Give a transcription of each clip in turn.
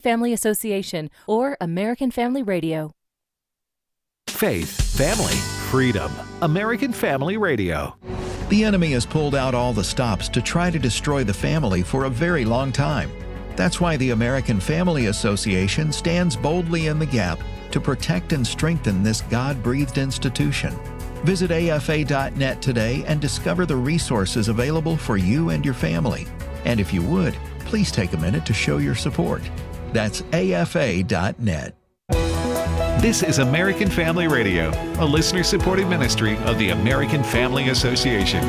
Family Association, or American Family Radio. Faith, family, freedom. American Family Radio. The enemy has pulled out all the stops to try to destroy the family for a very long time. That's why the American Family Association stands boldly in the gap to protect and strengthen this God-breathed institution. Visit afa.net today and discover the resources available for you and your family. And if you would, please take a minute to show your support. That's afa.net. This is American Family Radio, a listener-supported ministry of the American Family Association.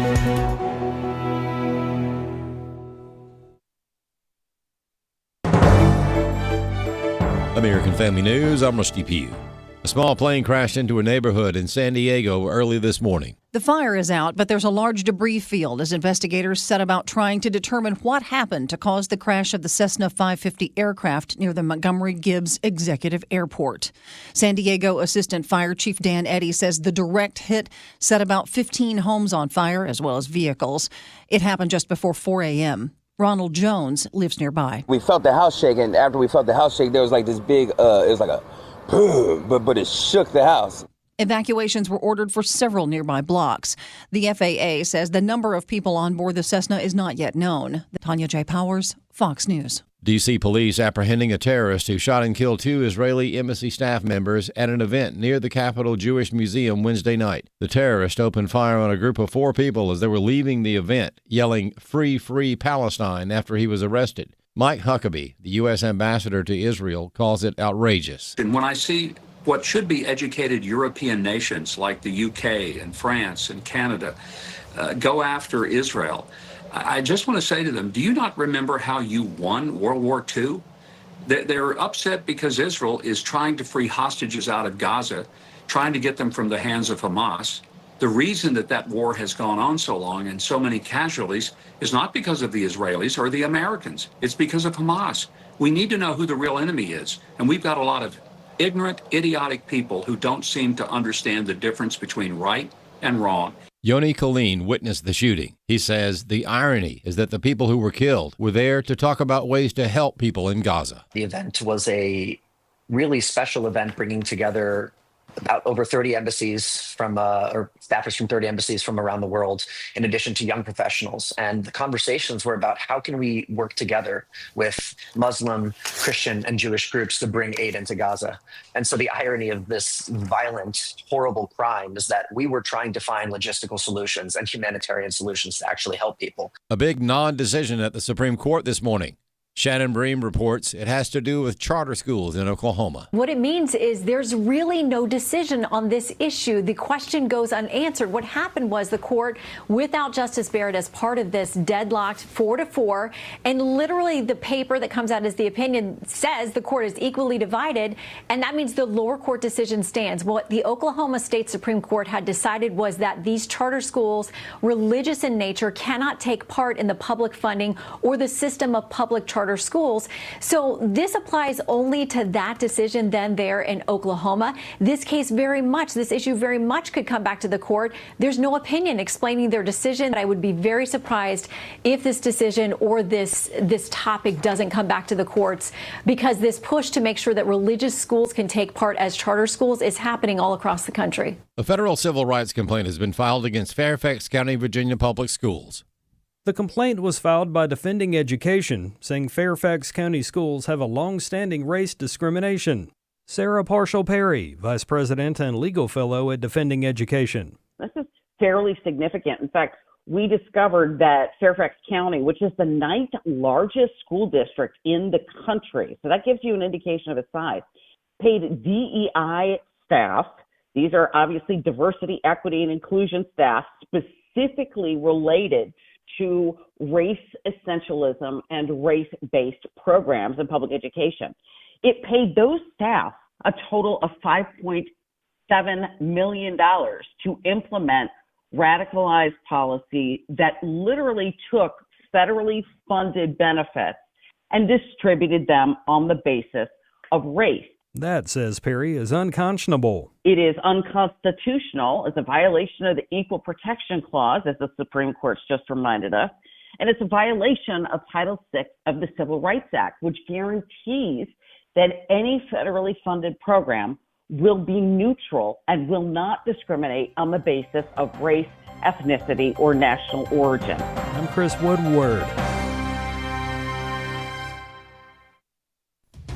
American Family News, I'm Rusty Pugh. A small plane crashed into a neighborhood in San Diego early this morning. The fire is out, but there's a large debris field as investigators set about trying to determine what happened to cause the crash of the Cessna 550 aircraft near the Montgomery Gibbs Executive Airport. San Diego Assistant Fire Chief Dan Eddy says the direct hit set about 15 homes on fire as well as vehicles. It happened just before 4 a.m. Ronald Jones lives nearby. We felt the house shake, and after we felt the house shake, there was like this big, it was like a, but it shook the house. Evacuations were ordered for several nearby blocks. The FAA says the number of people on board the Cessna is not yet known. Tanya J. Powers, Fox News. D.C. police apprehending a terrorist who shot and killed 2 Israeli embassy staff members at an event near the Capitol Jewish Museum Wednesday night. The terrorist opened fire on a group of 4 people as they were leaving the event, yelling, "Free, free Palestine," after he was arrested. Mike Huckabee, the U.S. ambassador to Israel, calls it outrageous. And when I see what should be educated European nations like the UK and France and Canada go after Israel, I just want to say to them, do you not remember how you won World War II? They're upset because Israel is trying to free hostages out of Gaza, trying to get them from the hands of Hamas. The reason that war has gone on so long and so many casualties is not because of the Israelis or the Americans. It's because of Hamas. We need to know who the real enemy is. And we've got a lot of ignorant, idiotic people who don't seem to understand the difference between right and wrong. Yoni Colleen witnessed the shooting. He says the irony is that the people who were killed were there to talk about ways to help people in Gaza. The event was a really special event, bringing together about over 30 embassies or staffers from 30 embassies from around the world, in addition to young professionals. And the conversations were about how can we work together with Muslim, Christian, and Jewish groups to bring aid into Gaza. And so the irony of this violent, horrible crime is that we were trying to find logistical solutions and humanitarian solutions to actually help people. A big non-decision at the Supreme Court this morning. Shannon Bream reports it has to do with charter schools in Oklahoma. What it means is there's really no decision on this issue. The question goes unanswered. What happened was the court, without Justice Barrett as part of this, deadlocked 4-4. And literally the paper that comes out as the opinion says the court is equally divided. And that means the lower court decision stands. What the Oklahoma State Supreme Court had decided was that these charter schools, religious in nature, cannot take part in the public funding or the system of public charter schools. So this applies only to that decision then there in Oklahoma. This issue very much could come back to the court. There's no opinion explaining their decision. I would be very surprised if this decision or this topic doesn't come back to the courts, because this push to make sure that religious schools can take part as charter schools is happening all across the country. A federal civil rights complaint has been filed against Fairfax County, Virginia Public Schools. The complaint was filed by Defending Education, saying Fairfax County schools have a long-standing race discrimination. Sarah Parshall-Perry, Vice President and Legal Fellow at Defending Education. This is fairly significant. In fact, we discovered that Fairfax County, which is the 9th largest school district in the country, so that gives you an indication of its size, paid DEI staff, these are obviously diversity, equity, and inclusion staff, specifically related to race essentialism and race-based programs in public education. It paid those staff a total of $5.7 million to implement radicalized policy that literally took federally funded benefits and distributed them on the basis of race. That, says Perry, is unconscionable. It is unconstitutional. It's a violation of the Equal Protection Clause, as the Supreme Court's just reminded us. And it's a violation of Title VI of the Civil Rights Act, which guarantees that any federally funded program will be neutral and will not discriminate on the basis of race, ethnicity, or national origin. I'm Chris Woodward.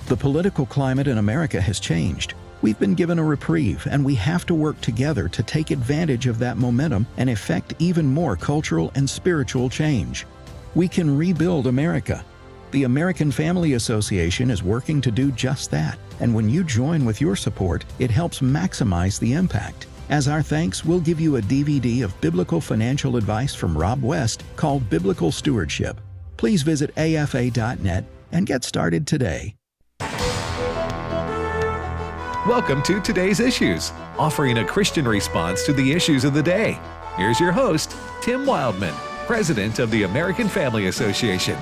The political climate in America has changed. We've been given a reprieve, and we have to work together to take advantage of that momentum and effect even more cultural and spiritual change. We can rebuild America. The American Family Association is working to do just that, and when you join with your support, it helps maximize the impact. As our thanks, we'll give you a DVD of biblical financial advice from Rob West called Biblical Stewardship. Please visit afa.net and get started today. Welcome to Today's Issues, offering a Christian response to the issues of the day. Here's your host, Tim Wildman, President of the American Family Association.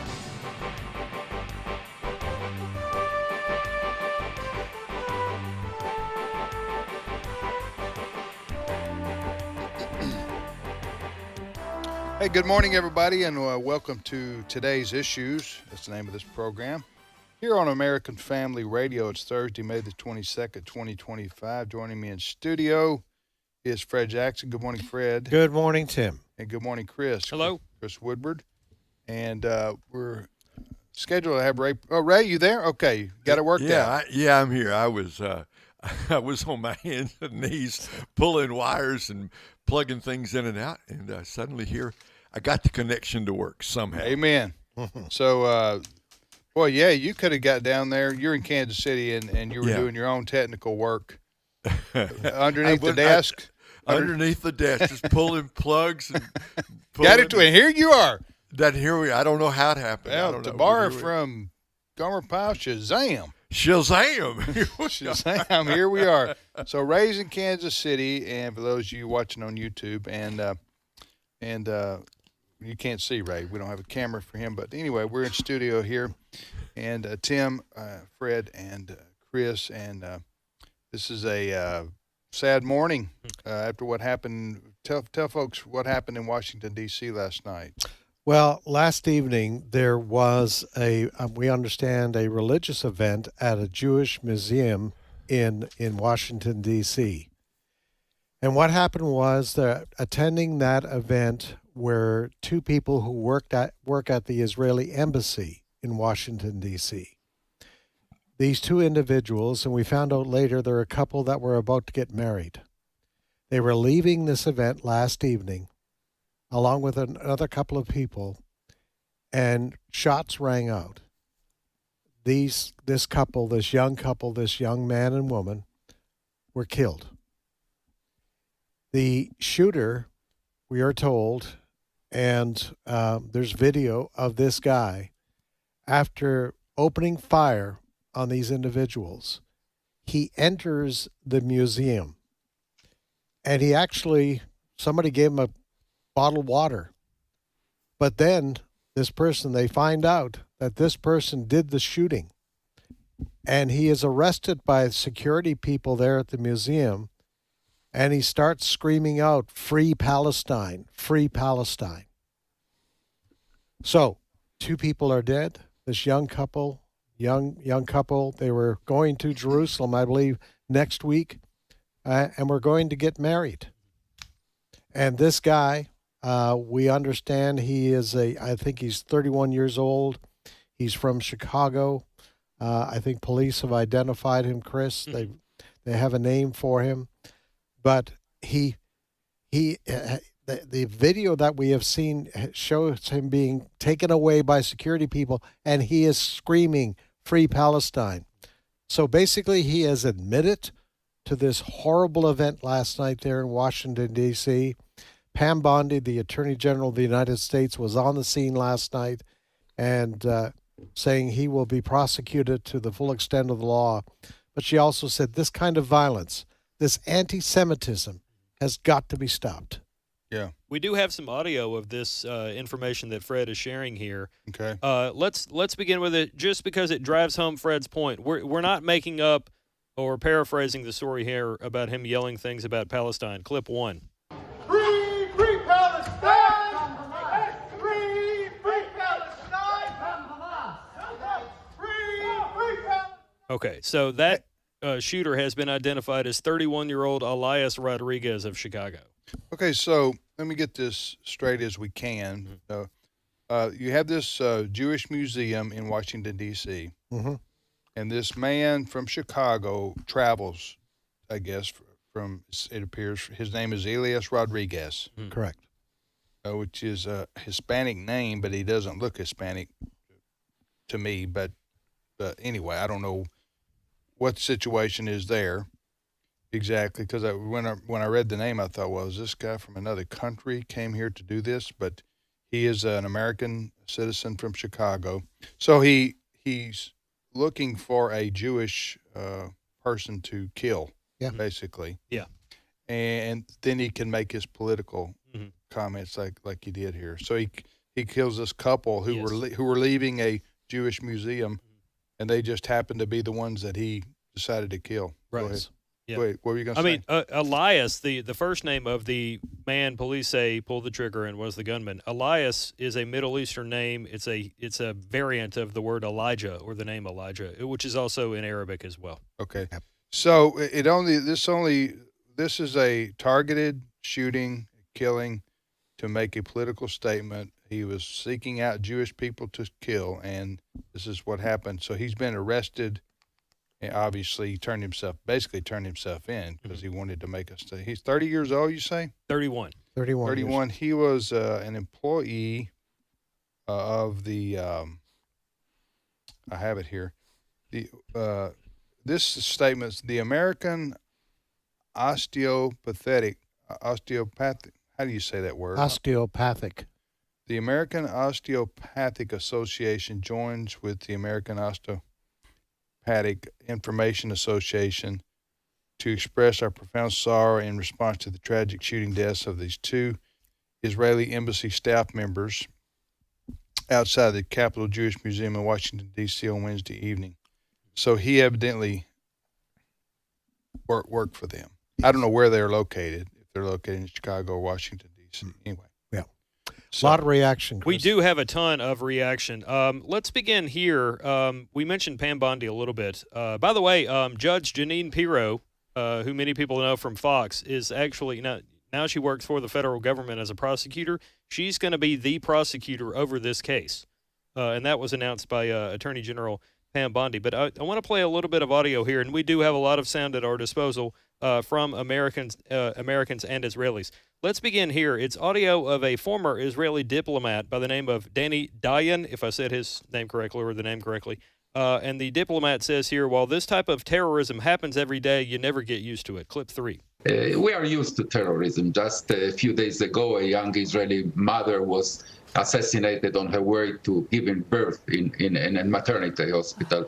Hey, good morning, everybody, and welcome to Today's Issues. That's the name of this program. Here on American Family Radio, it's Thursday, May the 22nd, 2025. Joining me in studio is Fred Jackson. Good morning, Fred. Good morning, Tim. And good morning, Chris. Hello. Chris Woodward. And we're scheduled to have Ray. Oh, Ray, you there? Okay, got it worked out. Yeah, I'm here. I was on my hands and knees pulling wires and plugging things in and out, and suddenly here I got the connection to work somehow. Amen. So, boy, yeah, you could have got down there. You're in Kansas City, and you were doing your own technical work underneath the desk. Underneath the desk, just pulling plugs and got it to it. Here you are. I don't know how it happened. Well, to borrow from Gomer Pyle, Shazam. Shazam. Shazam, here we are. So Ray's in Kansas City, and for those of you watching on YouTube, and you can't see Ray. We don't have a camera for him. But anyway, we're in studio here, and Tim, Fred, and Chris, and this is a sad morning after what happened. Tell folks what happened in Washington, D.C. last night. Well, last evening there was we understand, a religious event at a Jewish museum in Washington, D.C. And what happened was that attending that event were two people who work at the Israeli embassy in Washington, D.C. These two individuals, and we found out later they're a couple that were about to get married. They were leaving this event last evening along with another couple of people, and shots rang out. This young man and woman, were killed. The shooter, we are told, and there's video of this guy, after opening fire on these individuals, he enters the museum, and somebody gave him a bottled water. But then they find out that this person did the shooting, and he is arrested by security people there at the museum, and he starts screaming out, "Free Palestine, free Palestine." So, two people are dead. This young couple, they were going to Jerusalem, I believe, next week, and were going to get married. And this guy, we understand I think he's 31 years old. He's from Chicago. I think police have identified him, Chris. They have a name for him. But the video that we have seen shows him being taken away by security people, and he is screaming, "Free Palestine." So basically, he has admitted to this horrible event last night there in Washington, D.C. Pam Bondi, the Attorney General of the United States, was on the scene last night and saying he will be prosecuted to the full extent of the law. But she also said this kind of violence, this anti-Semitism, has got to be stopped. Yeah. We do have some audio of this information that Fred is sharing here. Okay. Let's begin with it, just because it drives home Fred's point. We're not making up or paraphrasing the story here about him yelling things about Palestine. Clip 1. Free Palestine! Free Palestine! Free Palestine! Okay, so that shooter has been identified as 31-year-old Elias Rodriguez of Chicago. Okay, so let me get this straight as we can. You have this Jewish museum in Washington, D.C., and this man from Chicago travels, I guess, from, it appears, his name is Elias Rodriguez. Correct. Which is a Hispanic name, but he doesn't look Hispanic to me. But anyway, I don't know what the situation is there exactly, because when I read the name, I thought, well, is this guy from another country came here to do this? But he is an American citizen from Chicago. So he's looking for a Jewish person to kill, basically. Yeah. And then he can make his political comments like he did here. So he kills this couple who were leaving a Jewish museum, and they just happened to be the ones that he decided to kill. Right. Go ahead. Yeah. Wait, what were you going to say? I mean, Elias, the first name of the man police say pulled the trigger and was the gunman. Elias is a Middle Eastern name. It's a variant of the word Elijah, or the name Elijah, which is also in Arabic as well. Okay. So this is a targeted shooting, killing to make a political statement. He was seeking out Jewish people to kill, and this is what happened. So he's been arrested. And obviously, he basically turned himself in because he wanted to make a statement. He's 30 years old, you say? 31. 31. He was an employee of the, I have it here. This statement's the American osteopathic, how do you say that word? Osteopathic. The American Osteopathic Association joins with the American Osteopathic Information Association to express our profound sorrow in response to the tragic shooting deaths of these two Israeli embassy staff members outside the Capitol Jewish Museum in Washington, D.C. on Wednesday evening. So he evidently worked for them. I don't know where they're located, if they're located in Chicago or Washington, D.C. Anyway. Yeah. So, a lot of reaction. We do have a ton of reaction. Let's begin here. We mentioned Pam Bondi a little bit. By the way, Judge Janine Pirro, who many people know from Fox, is actually now she works for the federal government as a prosecutor. She's going to be the prosecutor over this case, and that was announced by Attorney General Pam Bondi. But I want to play a little bit of audio here, and we do have a lot of sound at our disposal from Americans and Israelis. Let's begin here. It's audio of a former Israeli diplomat by the name of Danny Dayan, if I said his name correctly or the name correctly. And the diplomat says here, while this type of terrorism happens every day, you never get used to it. Clip 3. We are used to terrorism. Just a few days ago, a young Israeli mother was assassinated on her way to giving birth in a maternity hospital.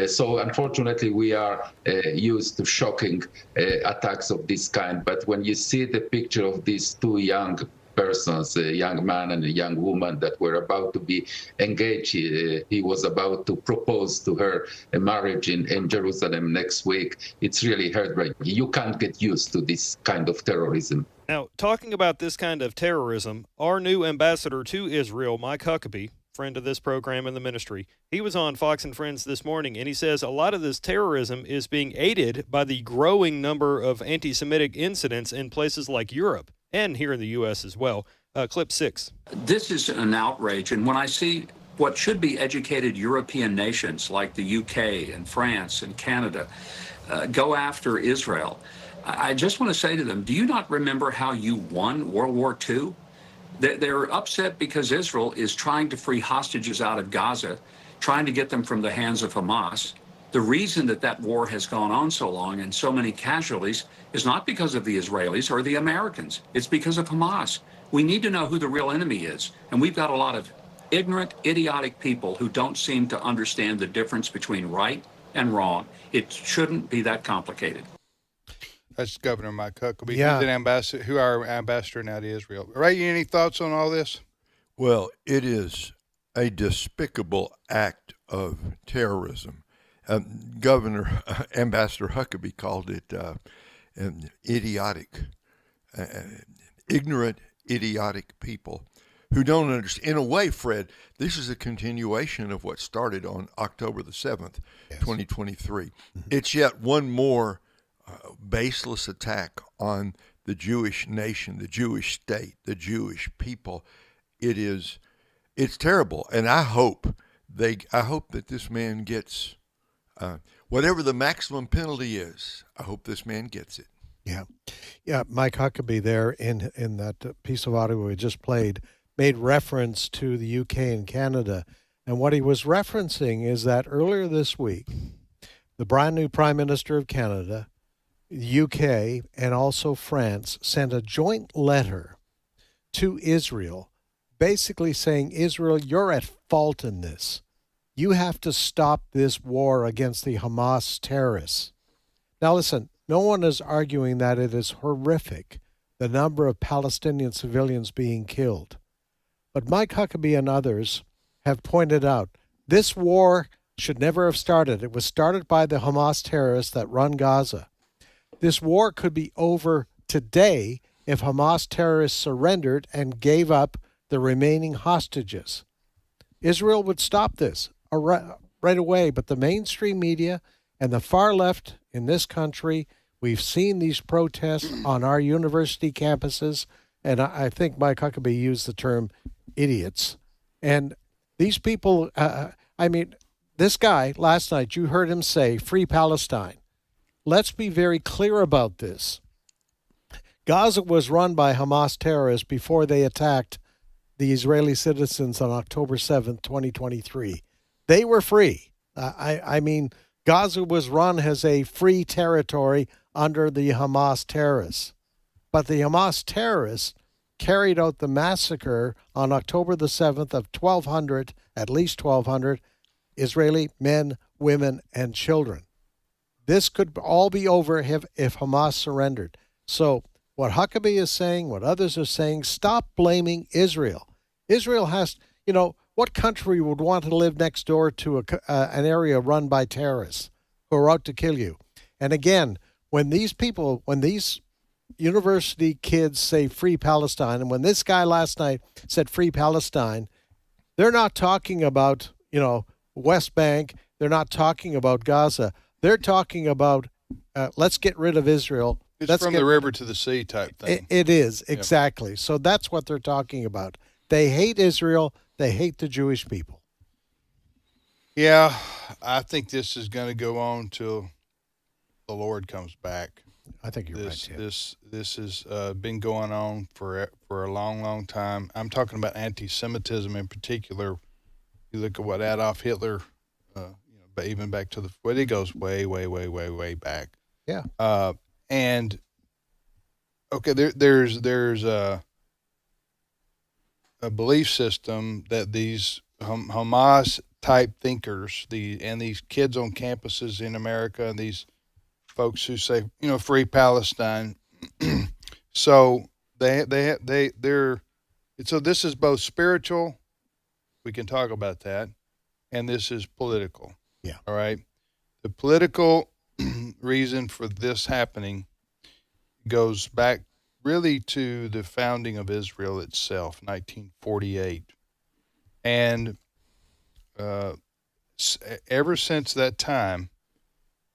So unfortunately, we are used to shocking attacks of this kind. But when you see the picture of these two young persons, a young man and a young woman that were about to be engaged, he was about to propose to her a marriage in Jerusalem next week. It's really heartbreaking. You can't get used to this kind of terrorism. Now, talking about this kind of terrorism, our new ambassador to Israel, Mike Huckabee, friend of this program and the ministry, he was on Fox and Friends this morning, and he says a lot of this terrorism is being aided by the growing number of anti-Semitic incidents in places like Europe and here in the U.S. as well. Clip 6. This is an outrage, and when I see what should be educated European nations like the UK and France and Canada go after Israel, I just want to say to them, do you not remember how you won World War II? They're upset because Israel is trying to free hostages out of Gaza, trying to get them from the hands of Hamas. The reason that war has gone on so long and so many casualties is not because of the Israelis or the Americans. It's because of Hamas. We need to know who the real enemy is. And we've got a lot of ignorant, idiotic people who don't seem to understand the difference between right and wrong. It shouldn't be that complicated. That's Governor Mike Huckabee. Yeah. He's an ambassador, who our ambassador now to Israel. Ray, any thoughts on all this? Well, it is a despicable act of terrorism. Ambassador Huckabee called it idiotic, ignorant, idiotic people who don't understand. In a way, Fred, this is a continuation of what started on October the 7th, 2023. It's yet one more baseless attack on the Jewish nation, the Jewish state, the Jewish people. It's terrible, and I hope that this man gets whatever the maximum penalty is. I hope this man gets it. Yeah. Mike Huckabee there in that piece of audio we just played made reference to the UK and Canada, and what he was referencing is that earlier this week, the brand new Prime Minister of Canada, the UK, and also France sent a joint letter to Israel, basically saying, Israel, you're at fault in this. You have to stop this war against the Hamas terrorists. Now listen, no one is arguing that it is horrific, the number of Palestinian civilians being killed. But Mike Huckabee and others have pointed out this war should never have started. It was started by the Hamas terrorists that run Gaza. This war could be over today if Hamas terrorists surrendered and gave up the remaining hostages. Israel would stop this right away, but the mainstream media and the far left in this country, we've seen these protests on our university campuses, and I think Mike Huckabee used the term idiots. And these people, this guy, last night, you heard him say, Free Palestine. Let's be very clear about this. Gaza was run by Hamas terrorists before they attacked the Israeli citizens on October 7th, 2023. They were free. Gaza was run as a free territory under the Hamas terrorists. But the Hamas terrorists carried out the massacre on October the 7th of at least 1,200 Israeli men, women, and children. This could all be over if Hamas surrendered. So what Huckabee is saying, what others are saying, stop blaming Israel. Israel has, what country would want to live next door to an area run by terrorists who are out to kill you? And again, when these university kids say Free Palestine, and when this guy last night said Free Palestine, they're not talking about, West Bank. They're not talking about Gaza. They're talking about let's get rid of Israel. It's from the river to the sea type thing. It is, exactly. So that's what they're talking about. They hate Israel. They hate the Jewish people. Yeah, I think this is going to go on till the Lord comes back. I think you're right, Tim. This has been going on for a long, long time. I'm talking about anti-Semitism in particular. You look at what Adolf Hitler, but even back to it goes way, way, way, way, way back. Yeah. And okay, there's a belief system that these Hamas type thinkers, these kids on campuses in America, and these folks who say, Free Palestine. So so this is both spiritual, we can talk about that, and this is political. Yeah. All right. The political reason for this happening goes back really to the founding of Israel itself, 1948. And ever since that time,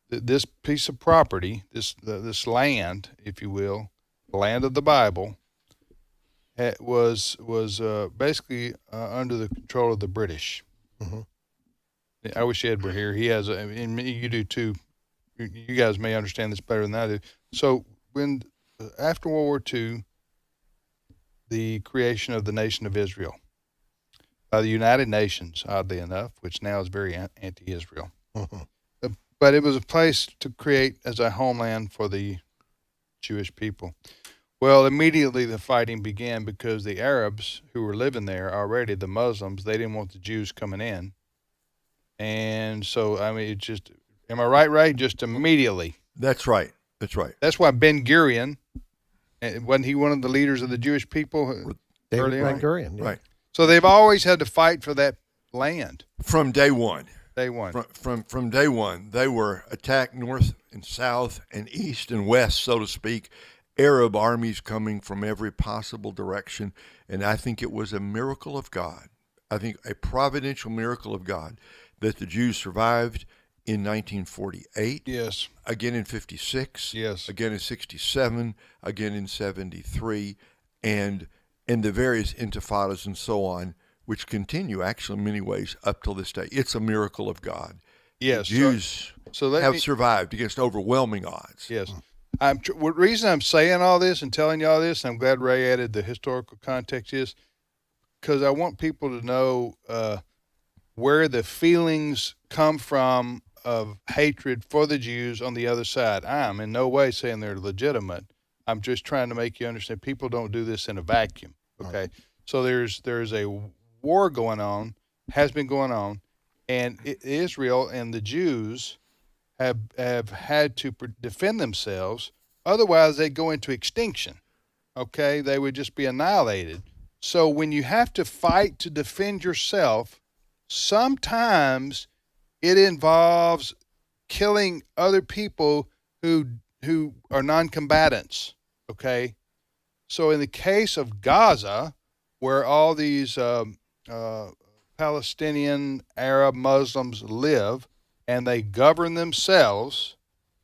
this piece of property, this land, if you will, the land of the Bible, was basically under the control of the British. Mm-hmm. I wish Ed were here. He has, and you do too. You guys may understand this better than I do. So after World War II, the creation of the nation of Israel by the United Nations, oddly enough, which now is very anti-Israel. Mm-hmm. But it was a place to create as a homeland for the Jewish people. Well, immediately the fighting began because the Arabs who were living there already, the Muslims, they didn't want the Jews coming in. And so, it just, am I right, Ray? Just immediately. That's right. That's right. That's why Ben Gurion, wasn't he one of the leaders of the Jewish people early on? Ben Gurion, yeah. Right. So they've always had to fight for that land. From day one. Day one. From day one, they were attacked north and south and east and west, so to speak, Arab armies coming from every possible direction. And I think it was a miracle of God. I think a providential miracle of God that the Jews survived in 1948. Yes. Again in 56. Yes. Again in 67. Again in 73. And in the various intifadas and so on, which continue actually in many ways up till this day. It's a miracle of God. Yes. The Jews have survived against overwhelming odds. Yes. The reason I'm saying all this and telling you all this, I'm glad Ray added the historical context, is because I want people to know where the feelings come from of hatred for the Jews on the other side. I'm in no way saying they're legitimate. I'm just trying to make you understand people don't do this in a vacuum. Okay. So there's a war going on, has been going on, and Israel and the Jews have had to defend themselves. Otherwise, they go into extinction. Okay, they would just be annihilated. So when you have to fight to defend yourself, sometimes it involves killing other people who are non-combatants. Okay, so in the case of Gaza, where all these Palestinian Arab Muslims live, and they govern themselves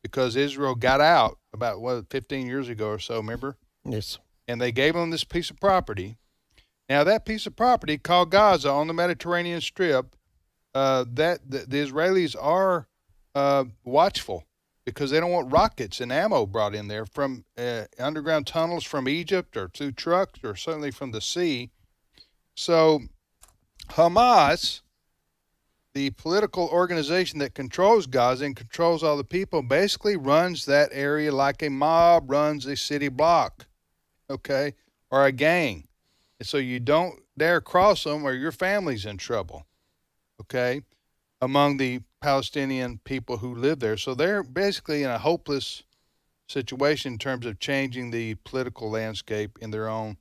because Israel got out about 15 years ago or so, remember? Yes. And they gave them this piece of property. Now that piece of property called Gaza on the Mediterranean Strip, the Israelis are watchful because they don't want rockets and ammo brought in there from underground tunnels from Egypt or through trucks or certainly from the sea. So Hamas, the political organization that controls Gaza and controls all the people, basically runs that area like a mob runs a city block, okay, or a gang. And so you don't dare cross them or your family's in trouble, okay, among the Palestinian people who live there. So they're basically in a hopeless situation in terms of changing the political landscape in their own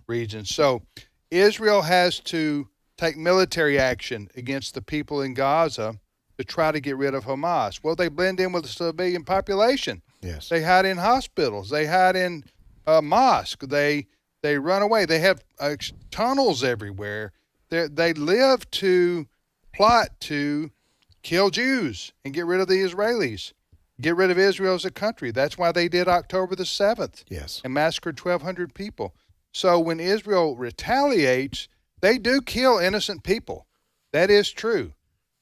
region. So Israel has to take military action against the people in Gaza to try to get rid of Hamas. Well, they blend in with the civilian population. Yes. They hide in hospitals. They hide in mosques. They run away. They have tunnels everywhere. They live to plot to kill Jews and get rid of the Israelis, get rid of Israel as a country. That's why they did October the 7th. Yes. And massacred 1,200 people. So when Israel retaliates, they do kill innocent people. That is true.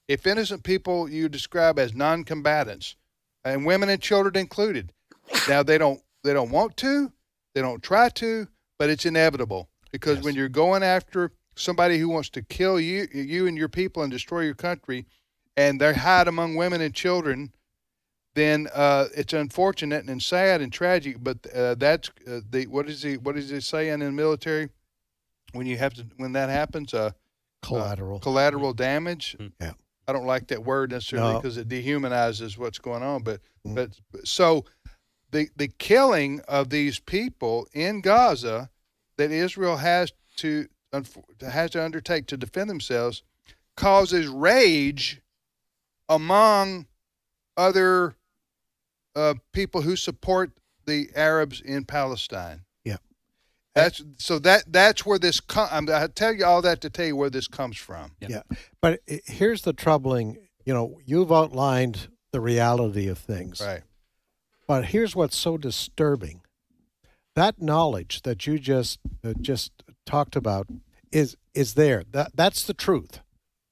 If innocent people you describe as non-combatants, and women and children included, now they don't want to, they don't try to, but it's inevitable because when you're going after somebody who wants to kill you and your people and destroy your country, and they hide among women and children, then it's unfortunate and sad and tragic. But that's what is he saying in the military? When that happens, collateral damage. Yeah, I don't like that word necessarily because it dehumanizes what's going on. But so the killing of these people in Gaza that Israel has to undertake to defend themselves causes rage among other people who support the Arabs in Palestine. That's where this comes. I tell you all that to tell you where this comes from. Yeah. But here's the troubling, you've outlined the reality of things. Right. But here's what's so disturbing. That knowledge that you just talked about is there. That's the truth.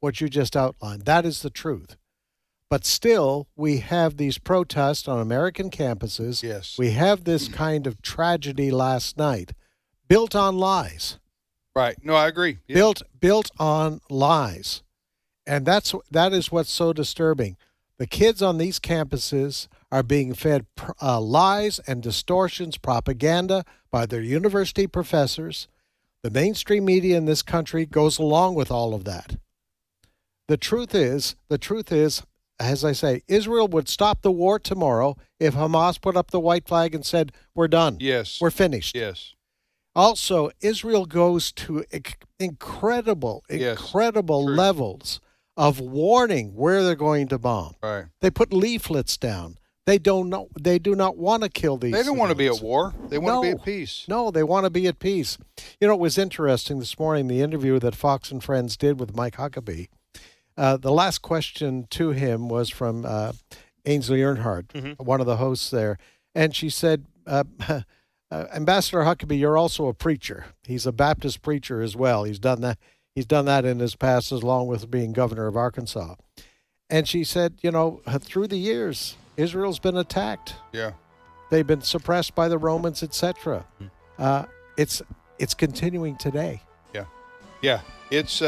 What you just outlined, that is the truth. But still, we have these protests on American campuses. Yes. We have this kind of tragedy last night. Built on lies. Right. No, I agree. Yeah. Built on lies. And that is what's so disturbing. The kids on these campuses are being fed lies and distortions, propaganda by their university professors. The mainstream media in this country goes along with all of that. The truth is, as I say, Israel would stop the war tomorrow if Hamas put up the white flag and said, we're done. Yes. We're finished. Yes. Also, Israel goes to incredible levels of warning where they're going to bomb. Right. They put leaflets down. They don't know. They do not want to kill these. They don't want to be at civilians. war. They want to be No. at peace. No, they want to be at peace. You know, it was interesting this morning, the interview that Fox and Friends did with Mike Huckabee. The last question to him was from Ainsley Earnhardt, one of the hosts there. And she said, Ambassador Huckabee, you're also a preacher. He's a Baptist preacher as well. He's done that. He's done that in his past, along with being governor of Arkansas. And she said, you know, through the years, Israel's been attacked. Yeah. They've been suppressed by the Romans, etc. It's continuing today. Yeah. Yeah. It's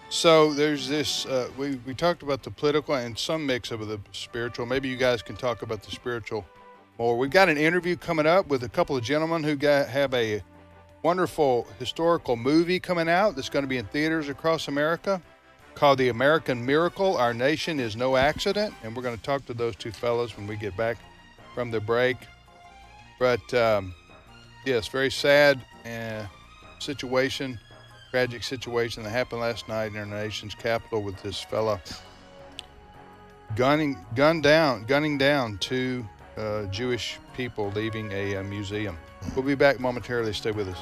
so there's this we talked about the political and some mix of the spiritual. Maybe you guys can talk about the spiritual more. We've got an interview coming up with a couple of gentlemen who have a wonderful historical movie coming out that's going to be in theaters across America, called The American Miracle, Our Nation is No Accident. And we're going to talk to those two fellows when we get back from the break. But, yes, very sad situation, tragic situation that happened last night in our nation's capital with this fella gunning down two Jewish people leaving a museum. We'll be back momentarily. Stay with us.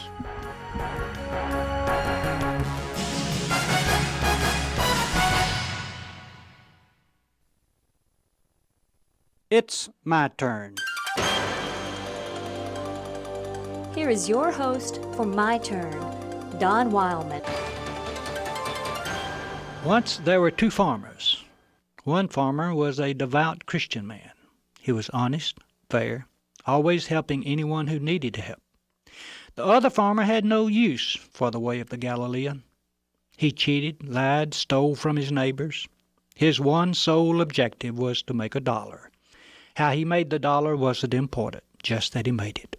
It's my turn. Here is your host for My Turn, Don Wildman. Once there were two farmers. One farmer was a devout Christian man. He was honest, fair, always helping anyone who needed help. The other farmer had no use for the way of the Galilean. He cheated, lied, stole from his neighbors. His one sole objective was to make $1. How he made the dollar wasn't important, just that he made it.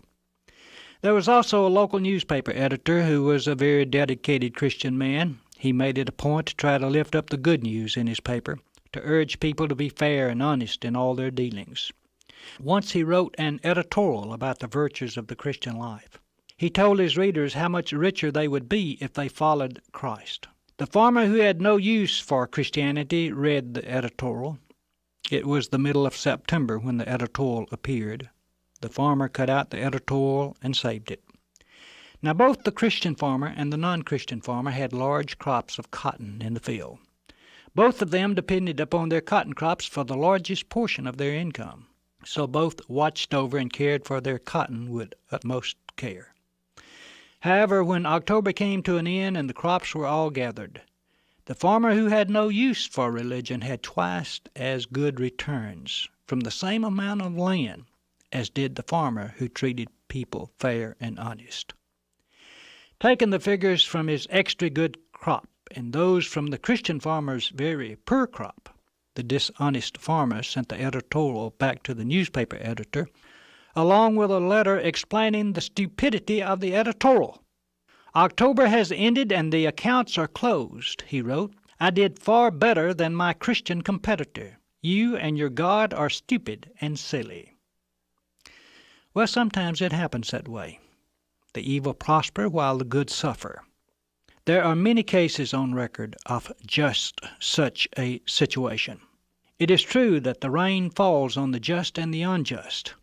There was also a local newspaper editor who was a very dedicated Christian man. He made it a point to try to lift up the good news in his paper, to urge people to be fair and honest in all their dealings. Once he wrote an editorial about the virtues of the Christian life. He told his readers how much richer they would be if they followed Christ. The farmer who had no use for Christianity read the editorial. It was the middle of September when the editorial appeared. The farmer cut out the editorial and saved it. Now both the Christian farmer and the non-Christian farmer had large crops of cotton in the field. Both of them depended upon their cotton crops for the largest portion of their income. So both watched over and cared for their cotton with utmost care. However, when October came to an end and the crops were all gathered, the farmer who had no use for religion had twice as good returns from the same amount of land as did the farmer who treated people fair and honest. Taking the figures from his extra good crop and those from the Christian farmer's very poor crop, the dishonest farmer sent the editorial back to the newspaper editor, along with a letter explaining the stupidity of the editorial. October has ended and the accounts are closed, he wrote. I did far better than my Christian competitor. You and your God are stupid and silly. Well, sometimes it happens that way. The evil prosper while the good suffer. There are many cases on record of just such a situation. It is true that the rain falls on the just and the unjust,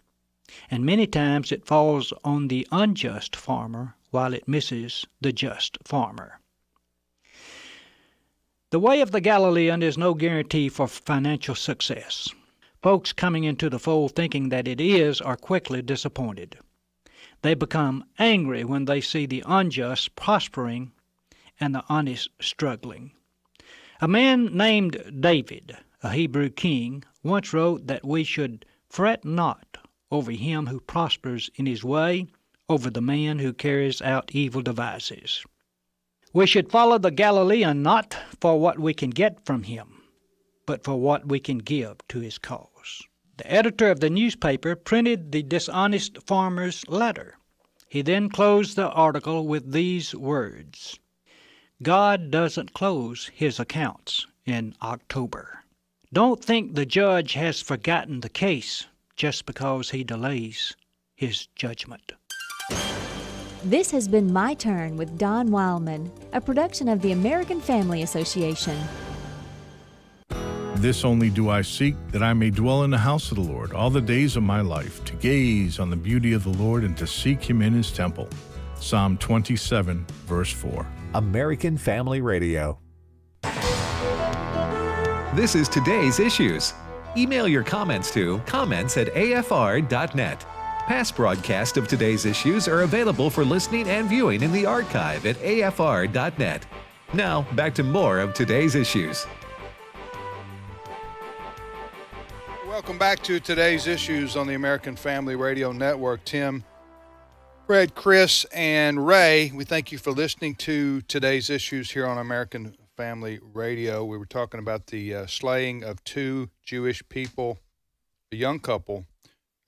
and many times it falls on the unjust farmer while it misses the just farmer. The way of the Galilean is no guarantee for financial success. Folks coming into the fold thinking that it is are quickly disappointed. They become angry when they see the unjust prospering and the honest struggling. A man named David, a Hebrew king, once wrote that we should fret not over him who prospers in his way, over the man who carries out evil devices. We should follow the Galilean not for what we can get from him, but for what we can give to his cause. The editor of the newspaper printed the dishonest farmer's letter. He then closed the article with these words: God doesn't close his accounts in October. Don't think the judge has forgotten the case just because he delays his judgment. This has been My Turn with Don Wildman, a production of the American Family Association. this only do I seek, that I may dwell in the house of the Lord all the days of my life, to gaze on the beauty of the Lord and to seek him in his temple. Psalm 27, verse 4. American Family Radio. This is Today's Issues. Email your comments to comments@afr.net. Past broadcasts of Today's Issues are available for listening and viewing in the archive at afr.net. Now, back to more of Today's Issues. Welcome back to Today's Issues on the American Family Radio Network. Tim, Fred, Chris, and Ray, we thank you for listening to Today's Issues here on American Family Radio. We were talking about the slaying of two Jewish people, a young couple,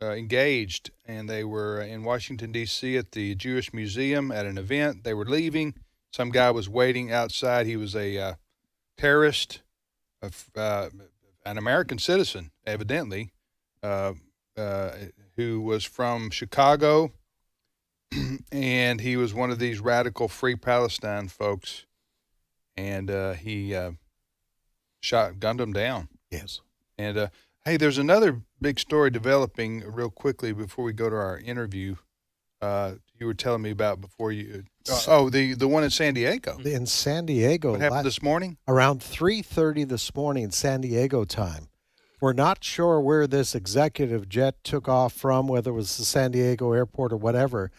engaged, and they were in Washington, D.C. at the Jewish Museum at an event. They were leaving. Some guy was waiting outside. He was a terrorist, an American citizen, evidently, who was from Chicago, and he was one of these radical Free Palestine folks, and he gunned him down. Yes. And hey, there's another big story developing real quickly before we go to our interview. You were telling me about before you. The one in San Diego. In San Diego. What happened this morning? Around 3:30 this morning, San Diego time. We're not sure where this executive jet took off from, whether it was the San Diego airport or whatever,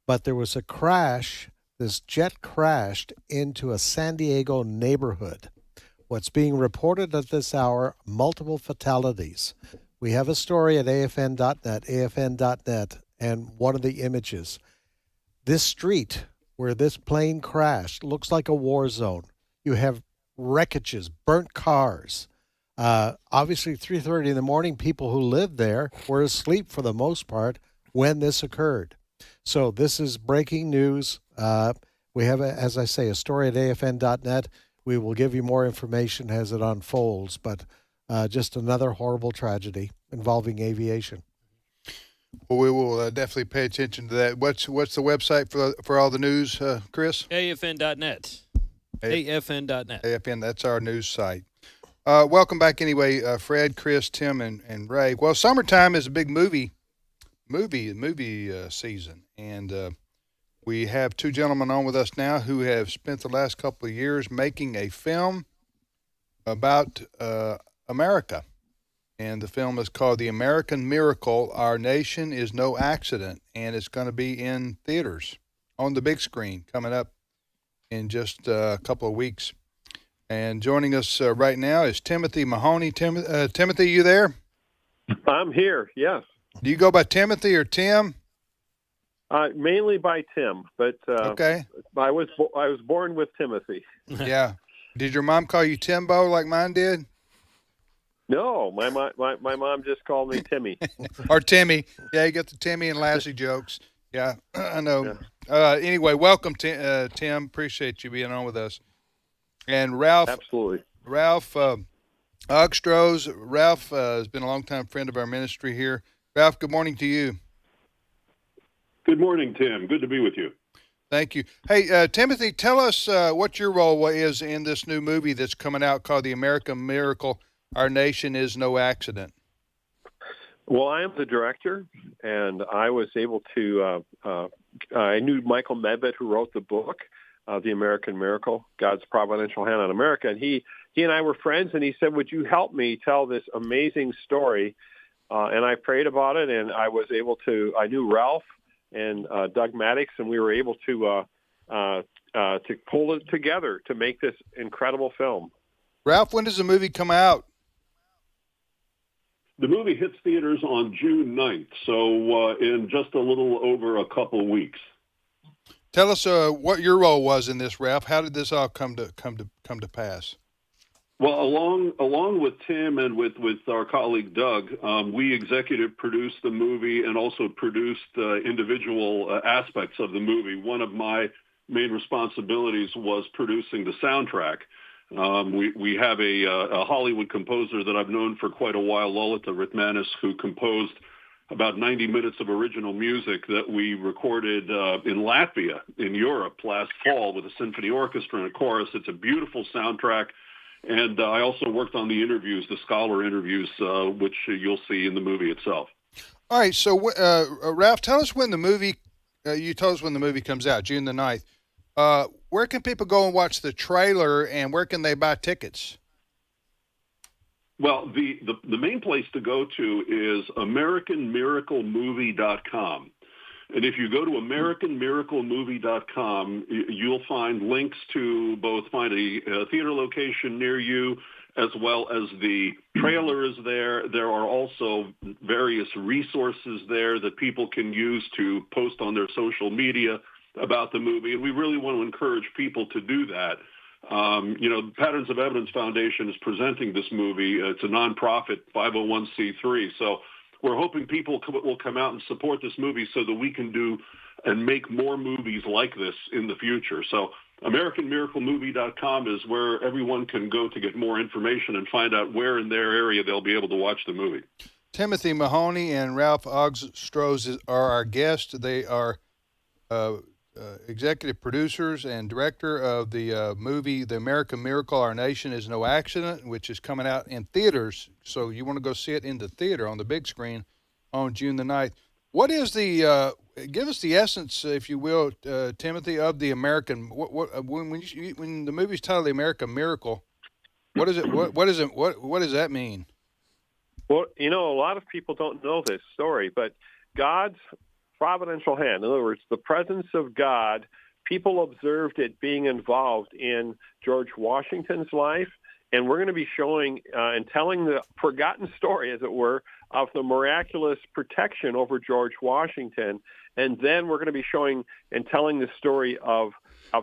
but there was a crash. This jet crashed into a San Diego neighborhood. What's being reported at this hour, multiple fatalities. We have a story at afn.net, and one of the images. This street where this plane crashed looks like a war zone. You have wreckages, burnt cars. Obviously, 3:30 in the morning, people who lived there were asleep for the most part when this occurred. So this is breaking news. We have, as I say, a story at afn.net. We will give you more information as it unfolds, but just another horrible tragedy involving aviation. Well, we will definitely pay attention to that. What's the website for all the news, Chris? AFN.net. AFN.net. AFN, that's our news site. Welcome back anyway, Fred, Chris, Tim, and Ray. Well, summertime is a big movie season, and we have two gentlemen on with us now who have spent the last couple of years making a film about America. And the film is called The American Miracle, Our Nation is No Accident, and it's going to be in theaters on the big screen coming up in just a couple of weeks. And joining us right now is Timothy Mahoney. Timothy, you there? I'm here, yes. Do you go by Timothy or Tim? Mainly by Tim, but okay. I was born with Timothy. Yeah. Did your mom call you Timbo like mine did? No, my mom just called me Timmy. Or Timmy. Yeah, you got the Timmy and Lassie jokes. Yeah, I know. Yeah. Anyway, welcome, Tim. Appreciate you being on with us. And Ralf. Absolutely. Ralf Augstroze. Ralf has been a longtime friend of our ministry here. Ralf, good morning to you. Good morning, Tim. Good to be with you. Thank you. Hey, Timothy, tell us what your role is in this new movie that's coming out called The American Miracle, Our Nation is No Accident. Well, I am the director, and I was able to, I knew Michael Medved, who wrote the book, The American Miracle, God's Providential Hand on America, and he and I were friends, and he said, would you help me tell this amazing story? And I prayed about it, and I was able to, I knew Ralf and Doug Maddox, and we were able to pull it together to make this incredible film. Ralf, when does the movie come out? The movie hits theaters on June 9th, so in just a little over a couple of weeks. Tell us what your role was in this, Ralf. How did this all come to pass? Well, along with Tim and with our colleague Doug, we executive produced the movie and also produced individual aspects of the movie. One of my main responsibilities was producing the soundtrack. We have a Hollywood composer that I've known for quite a while, Lolita Ritmanis, who composed about 90 minutes of original music that we recorded in Latvia in Europe last fall with a symphony orchestra and a chorus. It's a beautiful soundtrack. And I also worked on the interviews, the scholar interviews, which you'll see in the movie itself. All right, so Ralph, tell us when the movie. You told us when the movie comes out, June the 9th. Where can people go and watch the trailer, and where can they buy tickets? Well, the main place to go to is AmericanMiracleMovie.com. And if you go to AmericanMiracleMovie.com, you'll find links to both find a theater location near you, as well as the trailer is there. There are also various resources there that people can use to post on their social media about the movie. And we really want to encourage people to do that. The Patterns of Evidence Foundation is presenting this movie. It's a nonprofit 501c3. So we're hoping people will come out and support this movie so that we can do and make more movies like this in the future. So AmericanMiracleMovie.com is where everyone can go to get more information and find out where in their area they'll be able to watch the movie. Timothy Mahoney and Ralf Augstroze are our guests. They are executive producers and director of the movie The American Miracle, Our Nation is No Accident, which is coming out in theaters. So you want to go see it in the theater on the big screen on June the 9th. What is the give us the essence, if you will, Timothy, of the American? When the movie's titled The American Miracle, what is it? What does that mean? Well, a lot of people don't know this story, but God's providential hand, in other words, the presence of God, people observed it being involved in George Washington's life, and we're going to be showing and telling the forgotten story, as it were, of the miraculous protection over George Washington. And then we're going to be showing and telling the story of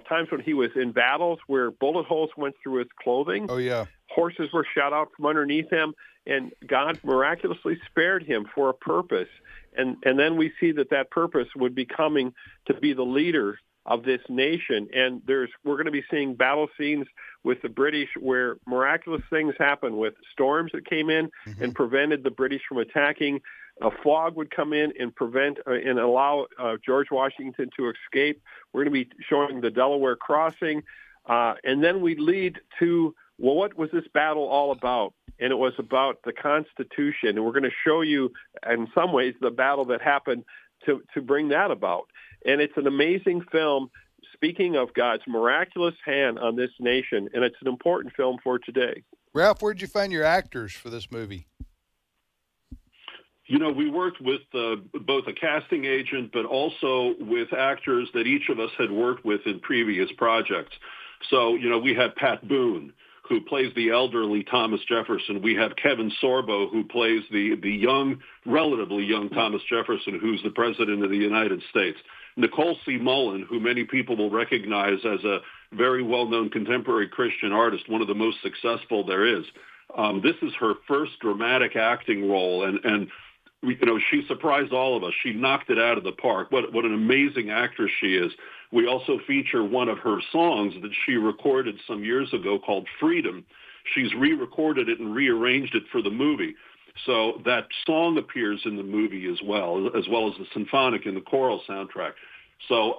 times when he was in battles where bullet holes went through his clothing. Oh, yeah. Horses were shot out from underneath him, and God miraculously spared him for a purpose. And then we see that purpose would be coming to be the leader of this nation. And we're going to be seeing battle scenes with the British where miraculous things happen with storms that came in and prevented the British from attacking. A fog would come in and prevent and allow George Washington to escape. We're going to be showing the Delaware crossing. And then we lead to, well, what was this battle all about? And it was about the Constitution. And we're going to show you, in some ways, the battle that happened to bring that about. And it's an amazing film, speaking of God's miraculous hand on this nation, and it's an important film for today. Ralph, where'd you find your actors for this movie? We worked with both a casting agent, but also with actors that each of us had worked with in previous projects. So, we had Pat Boone, who plays the elderly Thomas Jefferson. We have Kevin Sorbo, who plays the young, relatively young Thomas Jefferson, who's the President of the United States. Nicole C. Mullen, who many people will recognize as a very well-known contemporary Christian artist, one of the most successful there is. This is her first dramatic acting role, and she surprised all of us. She knocked it out of the park. What an amazing actress she is. We also feature one of her songs that she recorded some years ago called Freedom. She's re-recorded it and rearranged it for the movie. So that song appears in the movie as well as the symphonic and the choral soundtrack. So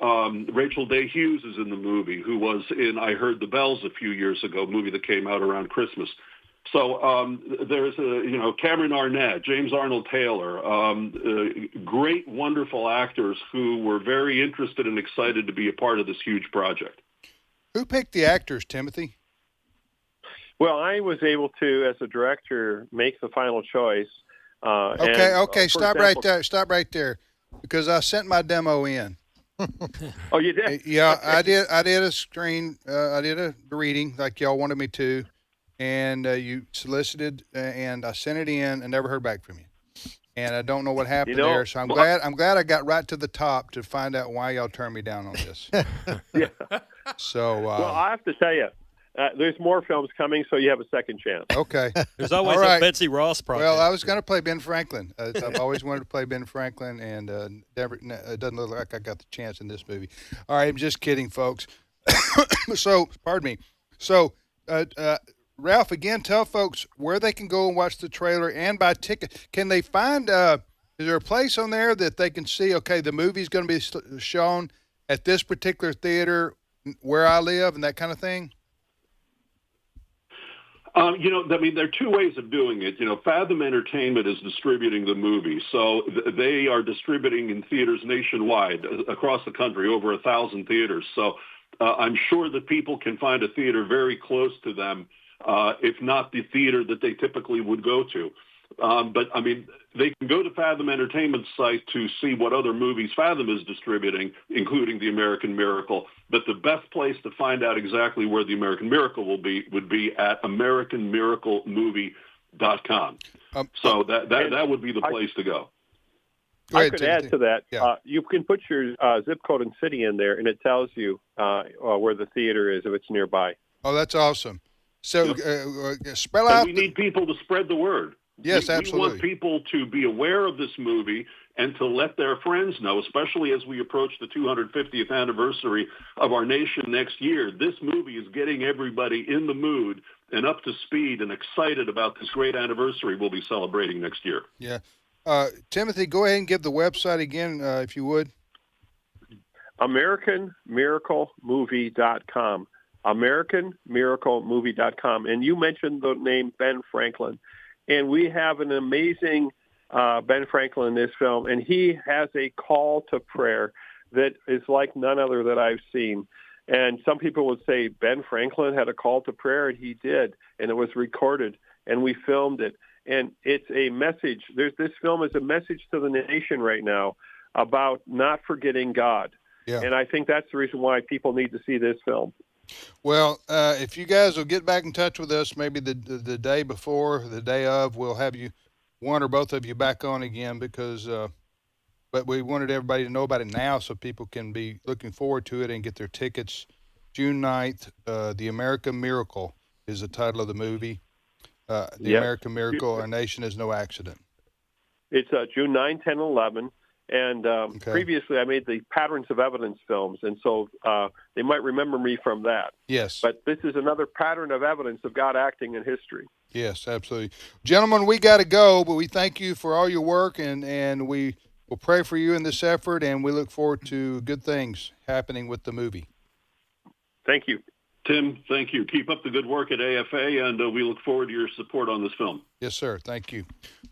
Rachel Day Hughes is in the movie, who was in I Heard the Bells a few years ago, a movie that came out around Christmas. So there's Cameron Arnett, James Arnold Taylor, great, wonderful actors who were very interested and excited to be a part of this huge project. Who picked the actors, Timothy? Well, I was able to, as a director, make the final choice. Okay, stop right there, because I sent my demo in. Oh, you did? Yeah, okay. I did a screen. I did a reading like y'all wanted me to, and you solicited, and I sent it in, and never heard back from you. And I don't know what happened there. So I'm glad I got right to the top to find out why y'all turned me down on this. Yeah. So well, I have to tell you, there's more films coming, so you have a second chance. Okay. There's always a Betsy Ross project. Well, I was going to play Ben Franklin. I've always wanted to play Ben Franklin, and it doesn't look like I got the chance in this movie. All right, I'm just kidding, folks. So, pardon me. So, Ralph, again, tell folks where they can go and watch the trailer and buy tickets. Can they find, is there a place on there that they can see, okay, the movie's going to be shown at this particular theater where I live and that kind of thing? There are two ways of doing it. Fathom Entertainment is distributing the movie, so they are distributing in theaters nationwide across the country, over 1,000 theaters. So I'm sure that people can find a theater very close to them, if not the theater that they typically would go to. They can go to Fathom Entertainment's site to see what other movies Fathom is distributing, including The American Miracle. But the best place to find out exactly where The American Miracle would be at AmericanMiracleMovie.com. So that would be the place to go. I could add to that. Yeah. You can put your zip code and city in there, and it tells you where the theater is if it's nearby. Oh, that's awesome. So spell out. We need people to spread the word. Yes, absolutely. We want people to be aware of this movie and to let their friends know, especially as we approach the 250th anniversary of our nation next year. This movie is getting everybody in the mood and up to speed and excited about this great anniversary we'll be celebrating next year. Yeah. Timothy, go ahead and give the website again, if you would. AmericanMiracleMovie.com. AmericanMiracleMovie.com. And you mentioned the name Ben Franklin. And we have an amazing Ben Franklin in this film, and he has a call to prayer that is like none other that I've seen. And some people would say Ben Franklin had a call to prayer, and he did, and it was recorded, and we filmed it. And it's a message. This film is a message to the nation right now about not forgetting God. Yeah. And I think that's the reason why people need to see this film. Well, if you guys will get back in touch with us, maybe the day before, the day of, we'll have you, one or both of you, back on again because, but we wanted everybody to know about it now so people can be looking forward to it and get their tickets. June 9th, The American Miracle is the title of the movie. American Miracle, Our Nation is No Accident. It's June 9, 10, 11. And previously, I made the Patterns of Evidence films, and so they might remember me from that. Yes. But this is another pattern of evidence of God acting in history. Yes, absolutely. Gentlemen, we got to go, but we thank you for all your work, and we will pray for you in this effort, and we look forward to good things happening with the movie. Thank you. Tim, thank you. Keep up the good work at AFA, and we look forward to your support on this film. Yes, sir. Thank you.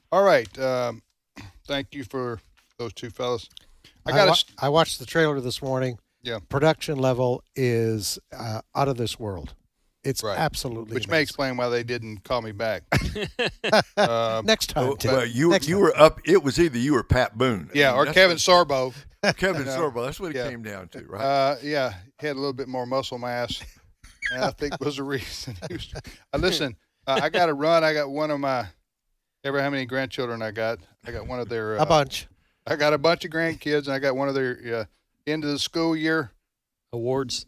All right. Thank you for those two fellas. I watched the trailer this morning. Yeah. Production level is out of this world. It's absolutely Which amazing. may explain why they didn't call me back. Next time, Tim. Well, you were up. It was either you or Pat Boone. Yeah, or Kevin Sorbo. Kevin Sorbo. That's what it came down to, right? Yeah, he had a little bit more muscle mass, and I think was the reason. Listen, I got to run. I got one of my. Ever how many grandchildren I got? I got one of their. A bunch. I got a bunch of grandkids, and I got one of their end of the school year awards.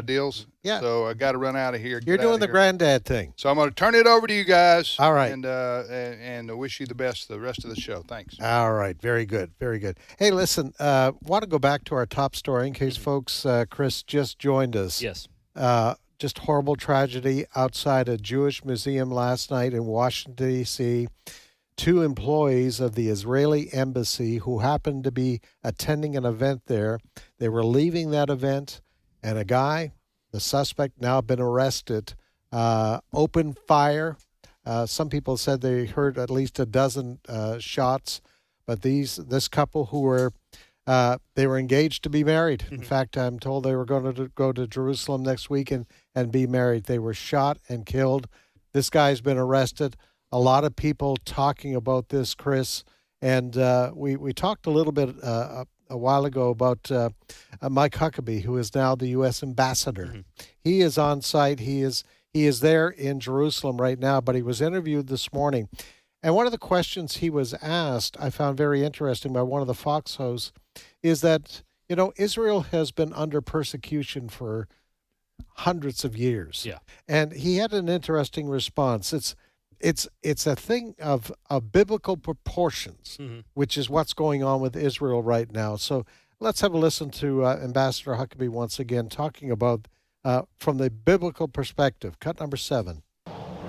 Deals. Yeah. So I got to run out of here. You're doing the granddad thing. So I'm going to turn it over to you guys. All right. And wish you the best the rest of the show. Thanks. All right. Very good. Very good. Hey, listen, want to go back to our top story in case folks, Chris just joined us. Yes. Just horrible tragedy outside a Jewish museum last night in Washington, D.C. 2 employees of the Israeli embassy who happened to be attending an event there. They were leaving that event, and a guy, the suspect, now been arrested, opened fire. Some people said they heard at least a dozen shots, but this couple who were they were engaged to be married. In fact, I'm told they were going to go to Jerusalem next week and be married. They were shot and killed. This guy's been arrested. A lot of people talking about this, Chris, and we talked a little bit a while ago about Mike Huckabee, who is now the U.S. ambassador. Mm-hmm. He is on site. He is there in Jerusalem right now, but he was interviewed this morning. And one of the questions he was asked, I found very interesting by one of the Fox hosts, is that, Israel has been under persecution for hundreds of years. Yeah. And he had an interesting response. It's a thing of biblical proportions, which is what's going on with Israel right now. So let's have a listen to Ambassador Huckabee once again talking about from the biblical perspective. Cut number 7.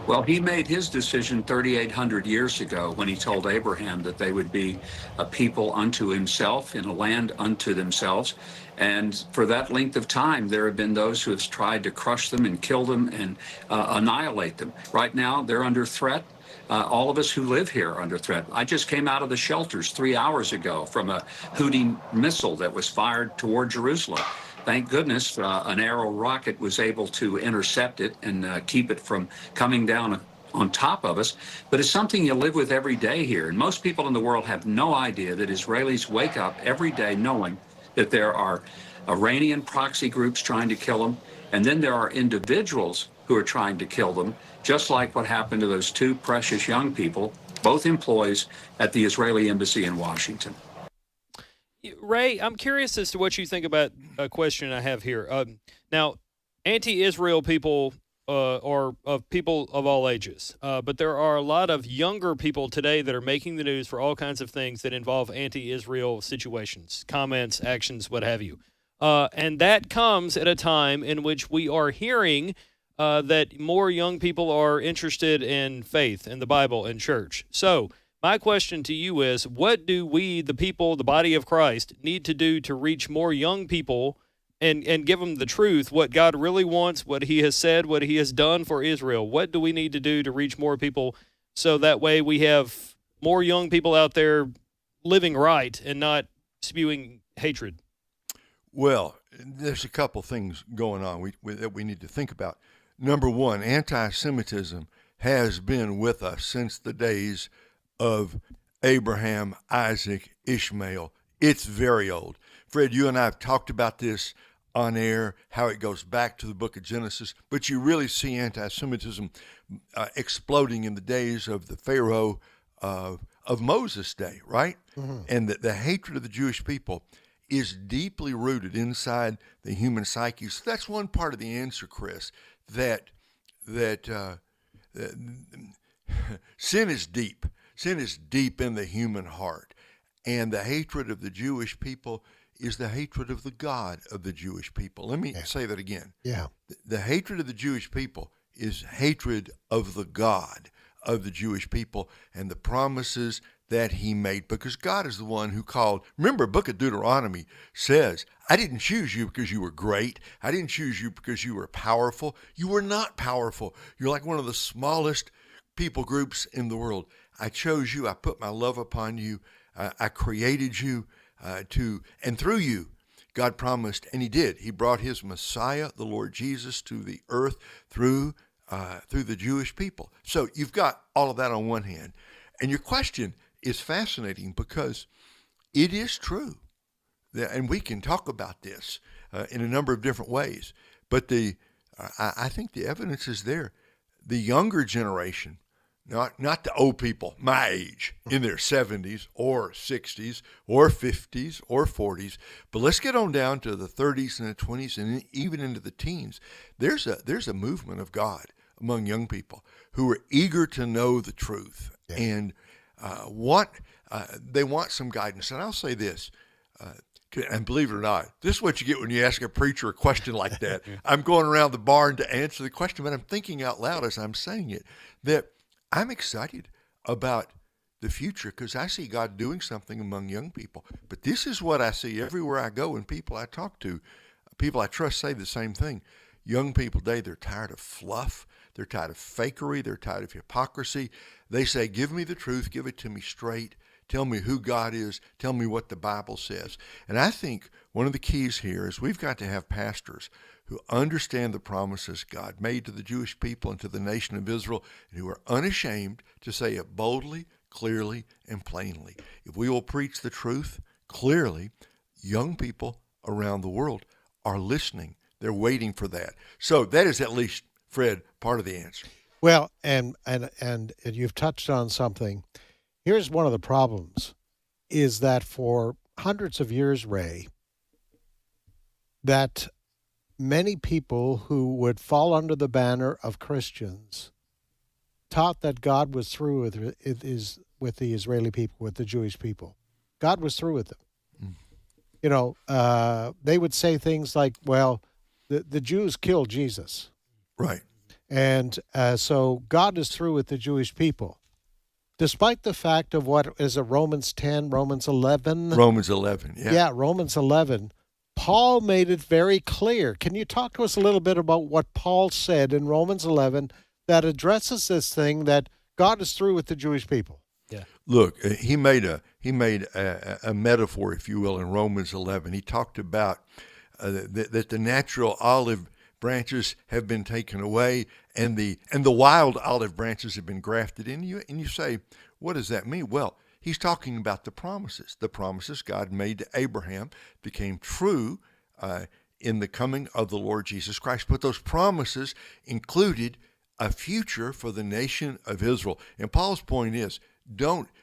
Well, he made his decision 3,800 years ago when he told Abraham that they would be a people unto himself in a land unto themselves. And for that length of time, there have been those who have tried to crush them and kill them and annihilate them. Right now, they're under threat. All of us who live here are under threat. I just came out of the shelters 3 hours ago from a Houthi missile that was fired toward Jerusalem. Thank goodness an Arrow rocket was able to intercept it and keep it from coming down on top of us. But it's something you live with every day here. And most people in the world have no idea that Israelis wake up every day knowing that there are Iranian proxy groups trying to kill them. And then there are individuals who are trying to kill them, just like what happened to those two precious young people, both employees at the Israeli embassy in Washington. Ray, I'm curious as to what you think about a question I have here. Now, anti-Israel people are of people of all ages, but there are a lot of younger people today that are making the news for all kinds of things that involve anti-Israel situations, comments, actions, what have you. And that comes at a time in which we are hearing that more young people are interested in faith, in the Bible, and church. So my question to you is, what do we, the people, the body of Christ, need to do to reach more young people and give them the truth, what God really wants, what he has said, what he has done for Israel? What do we need to do to reach more people so that way we have more young people out there living right and not spewing hatred? Well, there's a couple things going on that we need to think about. Number one, anti-Semitism has been with us since the days of Abraham, Isaac, Ishmael. It's very old. Fred, you and I have talked about this on air, how it goes back to the book of Genesis, but you really see anti-Semitism exploding in the days of the Pharaoh of Moses' day, right? Mm-hmm. And the hatred of the Jewish people is deeply rooted inside the human psyche. So that's one part of the answer, Chris, that sin is deep. Sin is deep in the human heart. And the hatred of the Jewish people is the hatred of the God of the Jewish people. Let me say that again. Yeah. The hatred of the Jewish people is hatred of the God of the Jewish people and the promises that he made, because God is the one who called. Remember, book of Deuteronomy says, I didn't choose you because you were great. I didn't choose you because you were powerful. You were not powerful. You're like one of the smallest people groups in the world. I chose you. I put my love upon you. I created you and through you, God promised, and he did. He brought his Messiah, the Lord Jesus, to the earth through the Jewish people. So you've got all of that on one hand. And your question is fascinating because it is true. And we can talk about this in a number of different ways. But I think the evidence is there. The younger generation, not the old people, my age, in their 70s or 60s or 50s or 40s, but let's get on down to the 30s and the 20s and even into the teens. There's a movement of God among young people who are eager to know the truth and they want some guidance. And I'll say this, and believe it or not, this is what you get when you ask a preacher a question like that. I'm going around the barn to answer the question, but I'm thinking out loud as I'm saying it, that I'm excited about the future because I see God doing something among young people. But this is what I see everywhere I go and people I talk to, people I trust say the same thing. Young people today, they're tired of fluff. They're tired of fakery. They're tired of hypocrisy. They say, give me the truth. Give it to me straight. Tell me who God is. Tell me what the Bible says. And I think one of the keys here is we've got to have pastors who understand the promises God made to the Jewish people and to the nation of Israel, and who are unashamed to say it boldly, clearly, and plainly. If we will preach the truth clearly, young people around the world are listening. They're waiting for that. So that is at least, Fred, part of the answer. Well, and you've touched on something. Here's one of the problems, is that for hundreds of years, Ray, that many people who would fall under the banner of Christians taught that God was through with the Israeli people, with the Jewish people. God was through with them. Mm. You know, they would say things like, well, the Jews killed Jesus. Right. And so God is through with the Jewish people. Despite the fact of what is it, Romans 10, Romans 11? Romans 11, yeah. Yeah, Romans 11. Paul made it very clear. Can you talk to us a little bit about what Paul said in Romans 11 that addresses this thing that God is through with the Jewish people? Yeah. Look, he made a metaphor, if you will, in Romans 11. He talked about that the natural olive branches have been taken away, and the wild olive branches have been grafted in you. And you say, what does that mean? Well, he's talking about the promises. The promises God made to Abraham became true in the coming of the Lord Jesus Christ. But those promises included a future for the nation of Israel. And Paul's point is,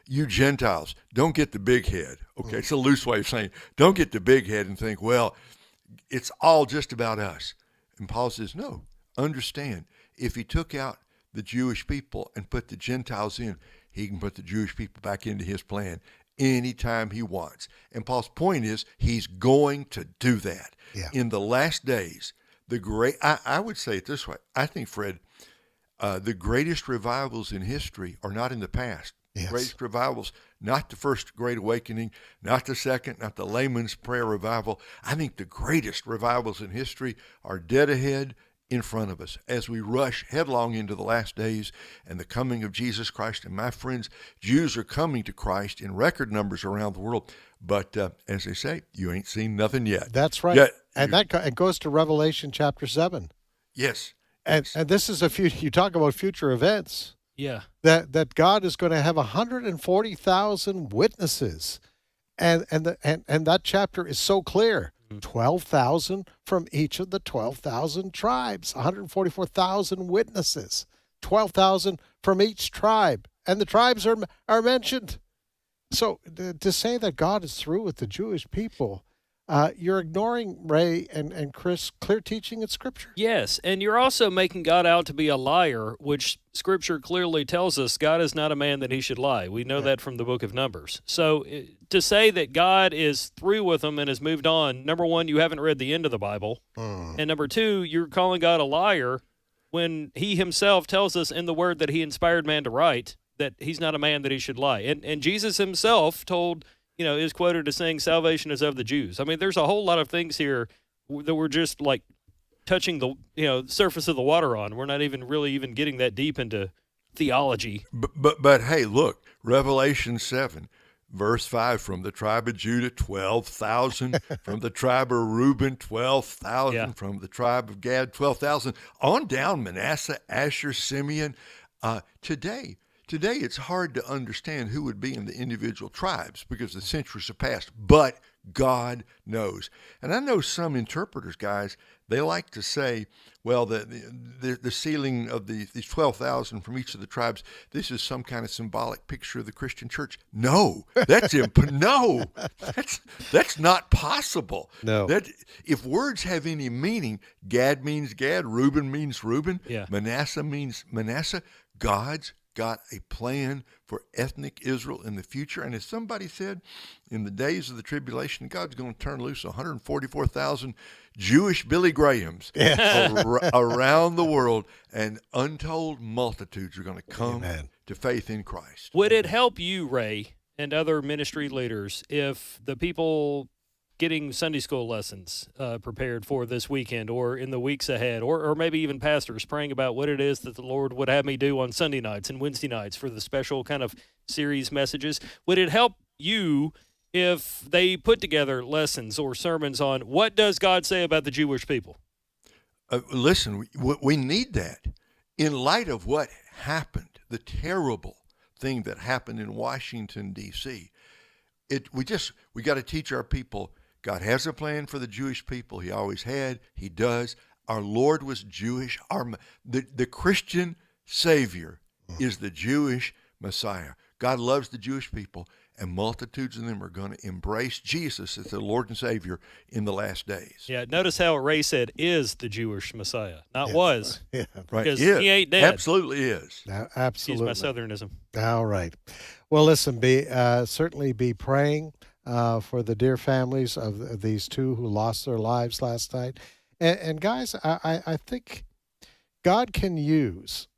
you Gentiles, don't get the big head. Okay, it's a loose way of saying, don't get the big head and think, well, it's all just about us. And Paul says, no, understand, if he took out the Jewish people and put the Gentiles in, he can put the Jewish people back into his plan anytime he wants. And Paul's point is, he's going to do that. Yeah. In the last days, I would say it this way. I think, Fred, the greatest revivals in history are not in the past. Yes. Greatest revivals, not the first Great Awakening, not the second, not the Layman's Prayer revival. I think the greatest revivals in history are dead ahead in front of us as we rush headlong into the last days and the coming of Jesus Christ. And my friends, Jews are coming to Christ in record numbers around the world. But as they say, you ain't seen nothing yet. That's right. Yet, and it goes to Revelation chapter 7. Yes. And this is you talk about future events. Yeah. That God is going to have 140,000 witnesses. And that chapter is so clear. 12,000 from each of the 12,000 tribes, 144,000 witnesses, 12,000 from each tribe. And the tribes are mentioned. So to say that God is through with the Jewish people, you're ignoring, Ray and Chris, clear teaching in Scripture. Yes, and you're also making God out to be a liar, which Scripture clearly tells us God is not a man that he should lie. We know that from the book of Numbers. So to say that God is through with them and has moved on, number one, you haven't read the end of the Bible. And number two, you're calling God a liar when he himself tells us in the word that he inspired man to write that he's not a man that he should lie. And Jesus himself told, is quoted as saying salvation is of the Jews. I mean, there's a whole lot of things here that we're just like touching the surface of the water on. We're not even really getting that deep into theology. But hey, look, Revelation 7, verse 5, from the tribe of Judah, 12,000, from the tribe of Reuben, 12,000, from the tribe of Gad, 12,000, on down Manasseh, Asher, Simeon. Today, it's hard to understand who would be in the individual tribes because the centuries have passed, but God knows. And I know some interpreters, guys, they like to say, well, the sealing of these 12,000 from each of the tribes, this is some kind of symbolic picture of the Christian church. No, that's that's not possible. No. If words have any meaning, Gad means Gad, Reuben means Reuben, Manasseh means Manasseh. God's got a plan for ethnic Israel in the future. And as somebody said, in the days of the tribulation, God's going to turn loose 144,000 Jewish Billy Grahams around the world, and untold multitudes are going to come to faith in Christ. Would it help you, Ray, and other ministry leaders if the people getting Sunday school lessons prepared for this weekend or in the weeks ahead, or maybe even pastors praying about what it is that the Lord would have me do on Sunday nights and Wednesday nights for the special kind of series messages? Would it help you if they put together lessons or sermons on what does God say about the Jewish people? Listen, we need that. In light of what happened, the terrible thing that happened in Washington, D.C., we got to teach our people God has a plan for the Jewish people. He always had. He does. Our Lord was Jewish. The Christian Savior is the Jewish Messiah. God loves the Jewish people, and multitudes of them are going to embrace Jesus as their Lord and Savior in the last days. Yeah, notice how Ray said is the Jewish Messiah, not was. Yeah, right. Because he ain't dead. Absolutely is. Absolutely. Excuse my Southernism. All right. Well, listen, certainly be praying for the dear families of these two who lost their lives last night. And guys, I think God can use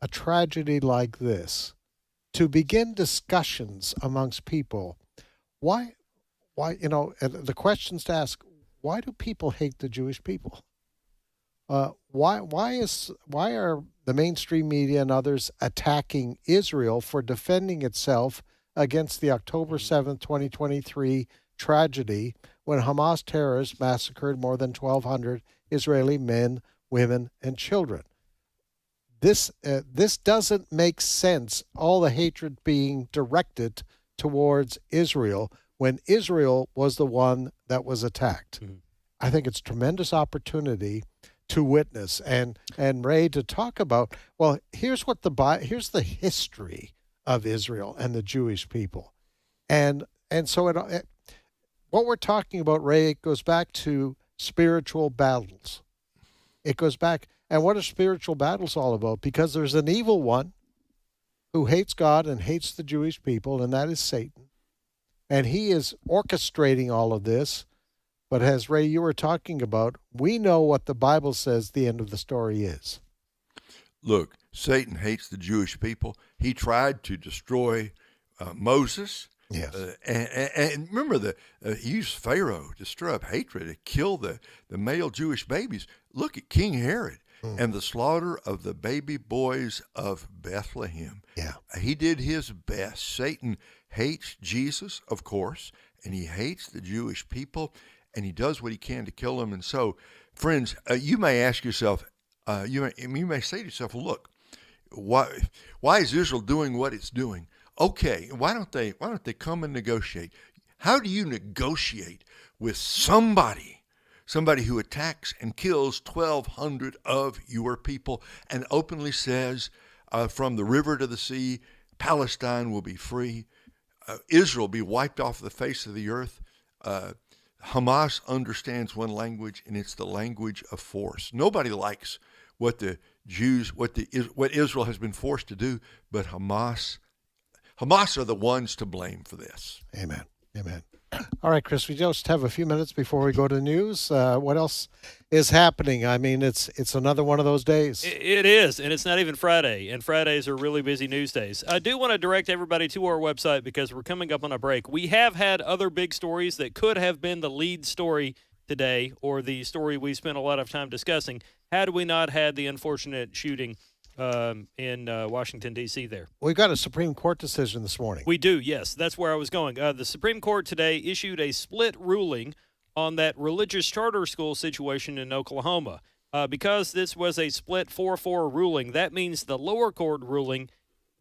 a tragedy like this to begin discussions amongst people. Why, and the questions to ask, why do people hate the Jewish people? Why are the mainstream media and others attacking Israel for defending itself against the October 7th, 2023 tragedy when Hamas terrorists massacred more than 1,200 Israeli men, women, and children? This doesn't make sense, all the hatred being directed towards Israel when Israel was the one that was attacked. Mm-hmm. I think it's a tremendous opportunity to witness and Ray, to talk about, well, here's the history of Israel and the Jewish people. And so what we're talking about, Ray, it goes back to spiritual battles. It goes back, and what are spiritual battles all about? Because there's an evil one who hates God and hates the Jewish people, and that is Satan. And he is orchestrating all of this. But as Ray, you were talking about, we know what the Bible says the end of the story is. Look, Satan hates the Jewish people. He tried to destroy Moses. Yes. And remember, he used Pharaoh to stir up hatred, to kill the male Jewish babies. Look at King Herod and the slaughter of the baby boys of Bethlehem. Yeah. He did his best. Satan hates Jesus, of course, and he hates the Jewish people, and he does what he can to kill them. And so, friends, you may ask yourself, you may say to yourself, look, why is Israel doing what it's doing? Okay, why don't they come and negotiate? How do you negotiate with somebody who attacks and kills 1,200 of your people and openly says, from the river to the sea, Palestine will be free, Israel will be wiped off the face of the earth? Hamas understands one language, and it's the language of force. Nobody likes what the Jews, what Israel has been forced to do, but Hamas are the ones to blame for this. Amen. Amen. All right, Chris, we just have a few minutes before we go to news. What else is happening? I mean, it's another one of those days. It is, and it's not even Friday, and Fridays are really busy news days. I do want to direct everybody to our website because we're coming up on a break. We have had other big stories that could have been the lead story today, or the story we spent a lot of time discussing, had we not had the unfortunate shooting in Washington, D.C. there. We've got a Supreme Court decision this morning. We do, yes. That's where I was going. The Supreme Court today issued a split ruling on that religious charter school situation in Oklahoma. Because this was a split 4-4 ruling, that means the lower court ruling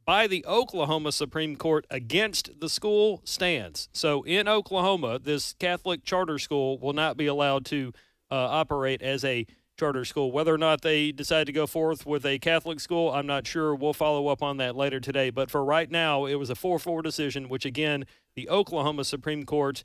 by the Oklahoma Supreme Court against the school stands. So in Oklahoma, this Catholic charter school will not be allowed to operate as a charter school. Whether or not they decide to go forth with a Catholic school, I'm not sure. We'll follow up on that later today. But for right now, it was a 4-4 decision, which, again, the Oklahoma Supreme Court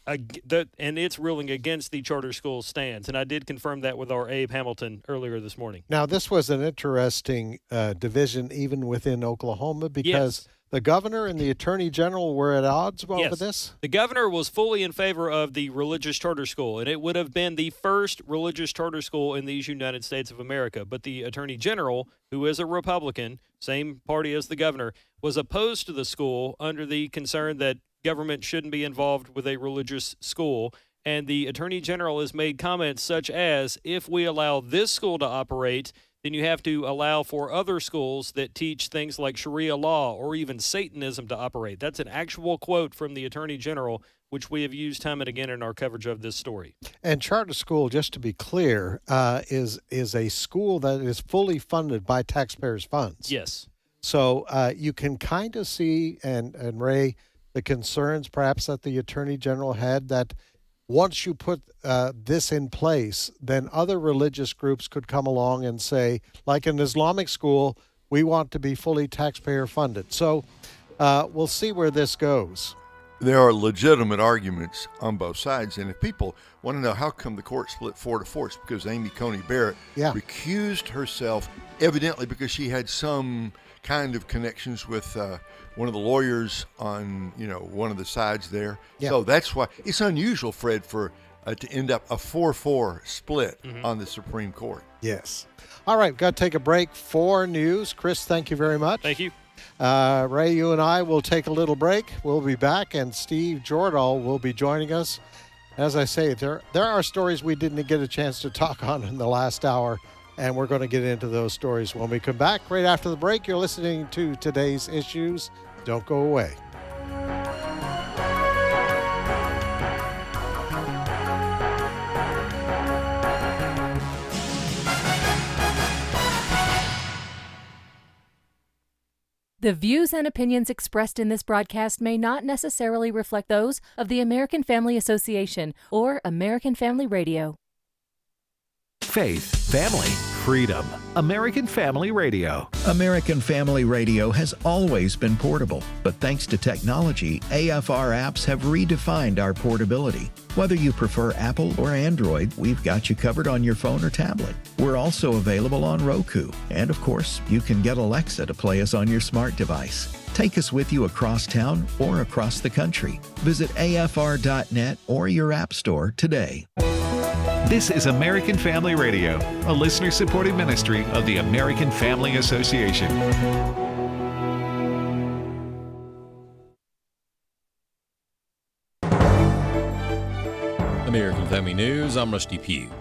and its ruling against the charter school stands. And I did confirm that with our Abe Hamilton earlier this morning. Now, this was an interesting division even within Oklahoma because the governor and the attorney general were at odds over this? The governor was fully in favor of the religious charter school, and it would have been the first religious charter school in these United States of America. But the attorney general, who is a Republican, same party as the governor, was opposed to the school under the concern that government shouldn't be involved with a religious school. And the attorney general has made comments such as, if we allow this school to operate, then you have to allow for other schools that teach things like Sharia law or even Satanism to operate. That's an actual quote from the Attorney General, which we have used time and again in our coverage of this story. And charter school, just to be clear, is a school that is fully funded by taxpayers' funds. Yes. So you can kind of see, and Ray, the concerns perhaps that the Attorney General had that once you put this in place, then other religious groups could come along and say, like an Islamic school, we want to be fully taxpayer funded. So we'll see where this goes. There are legitimate arguments on both sides. And if people want to know how come the court split 4-4, it's because Amy Coney Barrett recused herself, evidently because she had some kind of connections with one of the lawyers on, one of the sides there. Yeah. So that's why it's unusual, Fred, for to end up a 4-4 split on the Supreme Court. Yes. All right, we've got to take a break for news. Chris, thank you very much. Thank you. Ray, you and I will take a little break. We'll be back, and Steve Jordahl will be joining us. As I say, there are stories we didn't get a chance to talk on in the last hour, and we're going to get into those stories when we come back. Right after the break, you're listening to Today's Issues. Don't go away. The views and opinions expressed in this broadcast may not necessarily reflect those of the American Family Association or American Family Radio. Faith, family, freedom. American Family Radio. American Family Radio has always been portable, but thanks to technology, AFR apps have redefined our portability. Whether you prefer Apple or Android, we've got you covered on your phone or tablet. We're also available on Roku, and of course, you can get Alexa to play us on your smart device. Take us with you across town or across the country. Visit afr.net or your app store today. This is American Family Radio, a listener-supported ministry of the American Family Association. American Family News, I'm Rusty Pugh.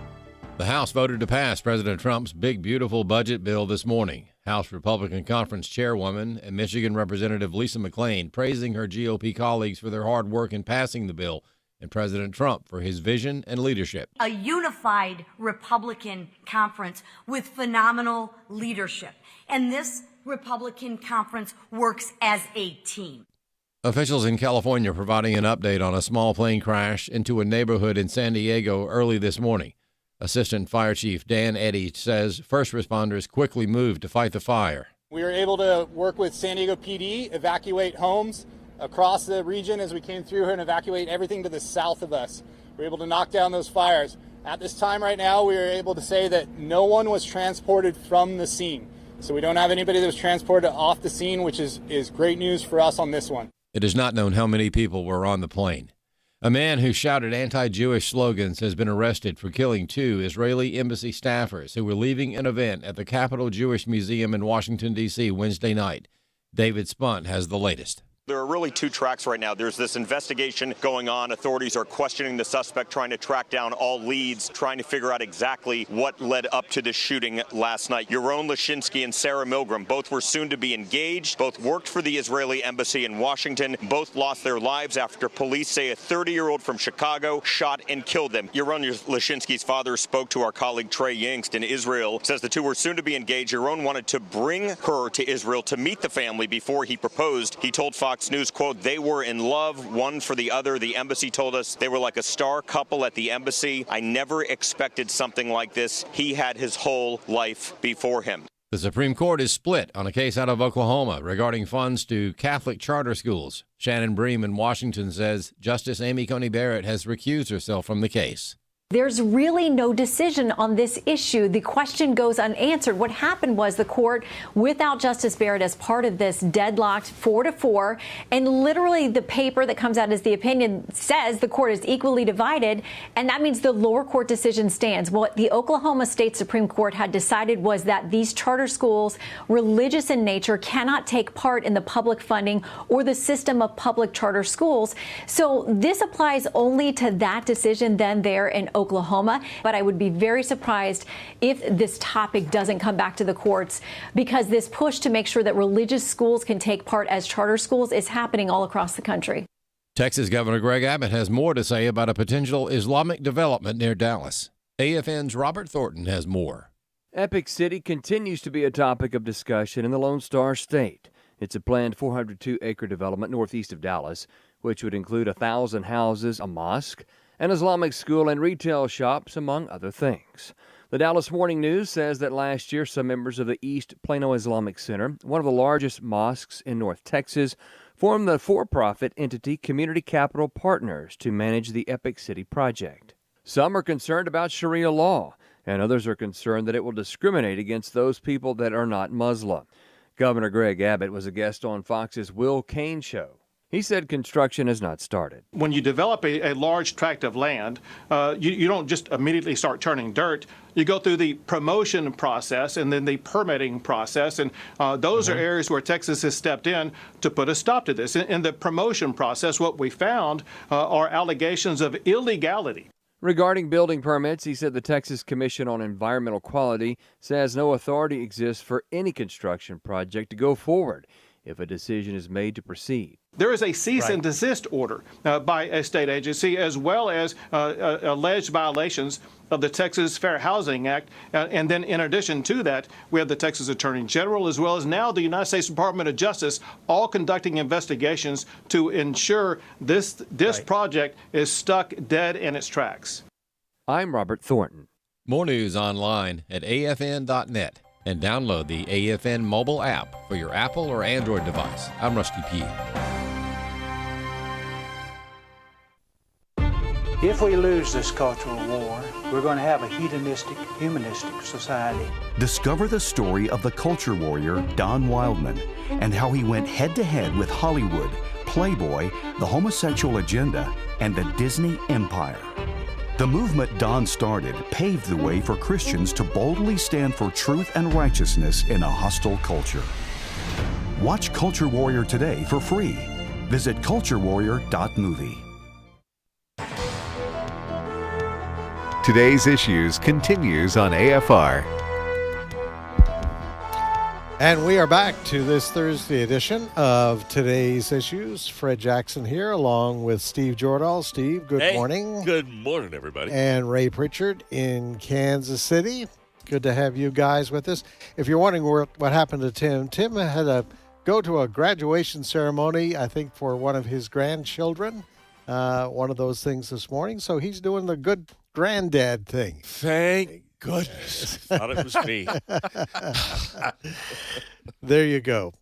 The House voted to pass President Trump's big, beautiful budget bill this morning. House Republican Conference Chairwoman and Michigan Representative Lisa McClain praising her GOP colleagues for their hard work in passing the bill and President Trump for his vision and leadership. A unified Republican conference with phenomenal leadership. And this Republican conference works as a team. Officials in California providing an update on a small plane crash into a neighborhood in San Diego early this morning. Assistant Fire Chief Dan Eddy says first responders quickly moved to fight the fire. We were able to work with San Diego PD, evacuate homes across the region as we came through here and evacuate everything to the south of us. We were able to knock down those fires. At this time right now, we are able to say that no one was transported from the scene. So we don't have anybody that was transported off the scene, which is great news for us on this one. It is not known how many people were on the plane. A man who shouted anti-Jewish slogans has been arrested for killing 2 Israeli embassy staffers who were leaving an event at the Capitol Jewish Museum in Washington, D.C. Wednesday night. David Spunt has the latest. There are really 2 tracks right now. There's this investigation going on. Authorities are questioning the suspect, trying to track down all leads, trying to figure out exactly what led up to this shooting last night. Yaron Lashinsky and Sarah Milgram both were soon to be engaged. Both worked for the Israeli embassy in Washington. Both lost their lives after police say a 30-year-old from Chicago shot and killed them. Yaron Lashinsky's father spoke to our colleague Trey Yingst in Israel, says the 2 were soon to be engaged. Yaron wanted to bring her to Israel to meet the family before he proposed. He told Fox News, quote, "They were in love, one for the other. The embassy told us they were like a star couple at the embassy. I never expected something like this. He had his whole life before him." The Supreme Court is split on a case out of Oklahoma regarding funds to Catholic charter schools. Shannon Bream in Washington says Justice Amy Coney Barrett has recused herself from the case. There's really no decision on this issue. The question goes unanswered. What happened was the court, without Justice Barrett as part of this, deadlocked 4-4. And literally the paper that comes out as the opinion says the court is equally divided. And that means the lower court decision stands. What the Oklahoma State Supreme Court had decided was that these charter schools, religious in nature, cannot take part in the public funding or the system of public charter schools. So this applies only to that decision then there in Oklahoma, but I would be very surprised if this topic doesn't come back to the courts, because this push to make sure that religious schools can take part as charter schools is happening all across the country. Texas Governor Greg Abbott has more to say about a potential Islamic development near Dallas. AFN's Robert Thornton has more. Epic City continues to be a topic of discussion in the Lone Star State. It's a planned 402-acre development northeast of Dallas, which would include 1,000 houses, a mosque, an Islamic school, and retail shops, among other things. The Dallas Morning News says that last year, some members of the East Plano Islamic Center, one of the largest mosques in North Texas, formed the for-profit entity Community Capital Partners to manage the Epic City project. Some are concerned about Sharia law, and others are concerned that it will discriminate against those people that are not Muslim. Governor Greg Abbott was a guest on Fox's Will Cain Show. He said construction has not started. When you develop a large tract of land, you don't just immediately start turning dirt. You go through the promotion process and then the permitting process, and those are areas where Texas has stepped in to put a stop to this. In the promotion process, what we found are allegations of illegality. Regarding building permits, he said the Texas Commission on Environmental Quality says no authority exists for any construction project to go forward if a decision is made to proceed. There is a cease and desist order by a state agency, as well as alleged violations of the Texas Fair Housing Act. And then in addition to that, we have the Texas Attorney General, as well as now the United States Department of Justice, all conducting investigations to ensure this project is stuck dead in its tracks. I'm Robert Thornton. More news online at afn.net. And download the AFN mobile app for your Apple or Android device. I'm Rusty P. If we lose this cultural war, we're going to have a hedonistic, humanistic society. Discover the story of the culture warrior Don Wildman and how he went head-to-head with Hollywood, Playboy, the homosexual agenda, and the Disney empire. The movement Don started paved the way for Christians to boldly stand for truth and righteousness in a hostile culture. Watch Culture Warrior today for free. Visit culturewarrior.movie. Today's Issues continues on AFR. And we are back to this Thursday edition of Today's Issues. Fred Jackson here, along with Steve Jordahl. Steve, good morning. Good morning, everybody. And Ray Pritchard in Kansas City. Good to have you guys with us. If you're wondering what happened to Tim had to go to a graduation ceremony, I think, for one of his grandchildren. One of those things this morning. So he's doing the good granddad thing. Thank goodness. Thought it was me. There you go.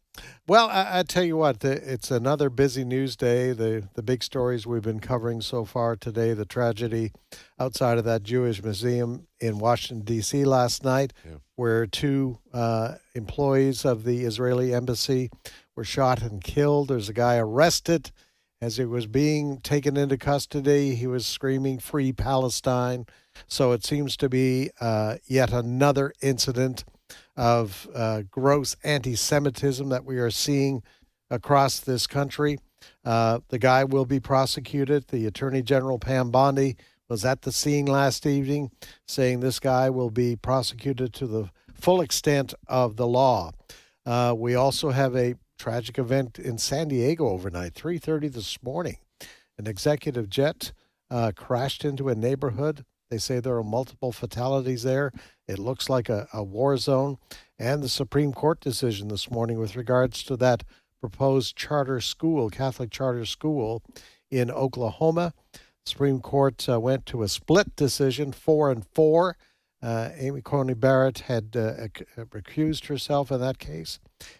Well, I tell you what, it's another busy news day. The big stories we've been covering so far today, the tragedy outside of that Jewish museum in Washington, D.C. last night, where two employees of the Israeli embassy were shot and killed. There's a guy arrested. As he was being taken into custody, he was screaming, "Free Palestine." So it seems to be yet another incident of gross anti-Semitism that we are seeing across this country. The guy will be prosecuted. The Attorney General, Pam Bondi, was at the scene last evening saying this guy will be prosecuted to the full extent of the law. We also have a tragic event in San Diego overnight, 3:30 this morning. An executive jet crashed into a neighborhood. They say there are multiple fatalities there. It looks like a war zone. And the Supreme Court decision this morning with regards to that proposed charter school, Catholic charter school in Oklahoma. Supreme Court went to a split decision, 4-4. Amy Coney Barrett had recused herself in that case.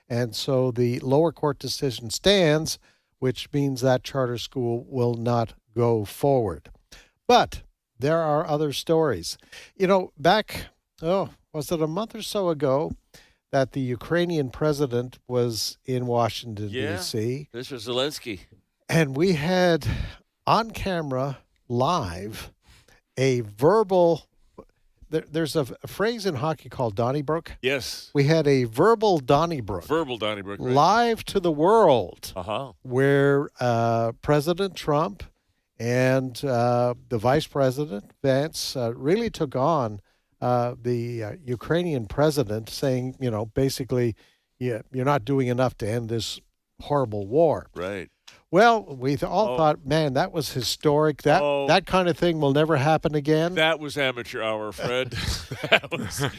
And so the lower court decision stands, which means that charter school will not go forward. But there are other stories. You know, back, was it a month or so ago that the Ukrainian president was in Washington, D.C.? Mr. Zelensky. And we had on camera, live, a verbal... There's a phrase in hockey called Donnybrook. Yes. We had a verbal Donnybrook. Verbal Donnybrook. Right. Live to the world. Uh-huh. Where President Trump and the Vice President, Vance, really took on the Ukrainian president, saying, basically, you're not doing enough to end this horrible war. Right. Well, we all thought, man, that was historic. That kind of thing will never happen again. That was amateur hour, Fred.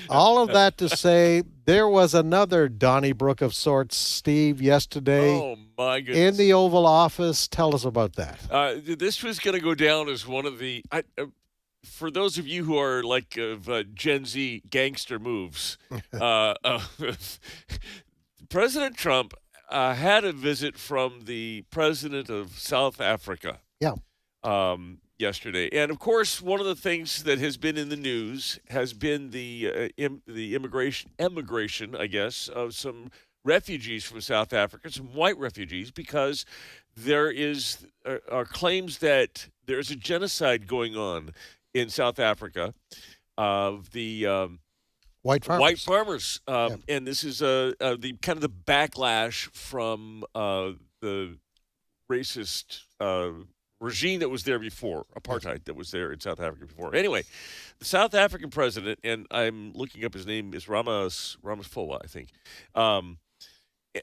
All of that to say, there was another Donnybrook of sorts, Steve, yesterday. Oh, my goodness. In the Oval Office. Tell us about that. This was going to go down as one of the... for those of you who are like Gen Z gangster moves, President Trump had a visit from the president of South Africa. Yeah. Yesterday, and of course, one of the things that has been in the news has been the emigration, I guess, of some refugees from South Africa, some white refugees, because there are claims that there's a genocide going on in South Africa of the white farmers. And this is the kind of the backlash from the racist regime that was there before, apartheid that was there in South Africa before. Anyway, the South African president, and I'm looking up his name, is Ramaphosa, I think.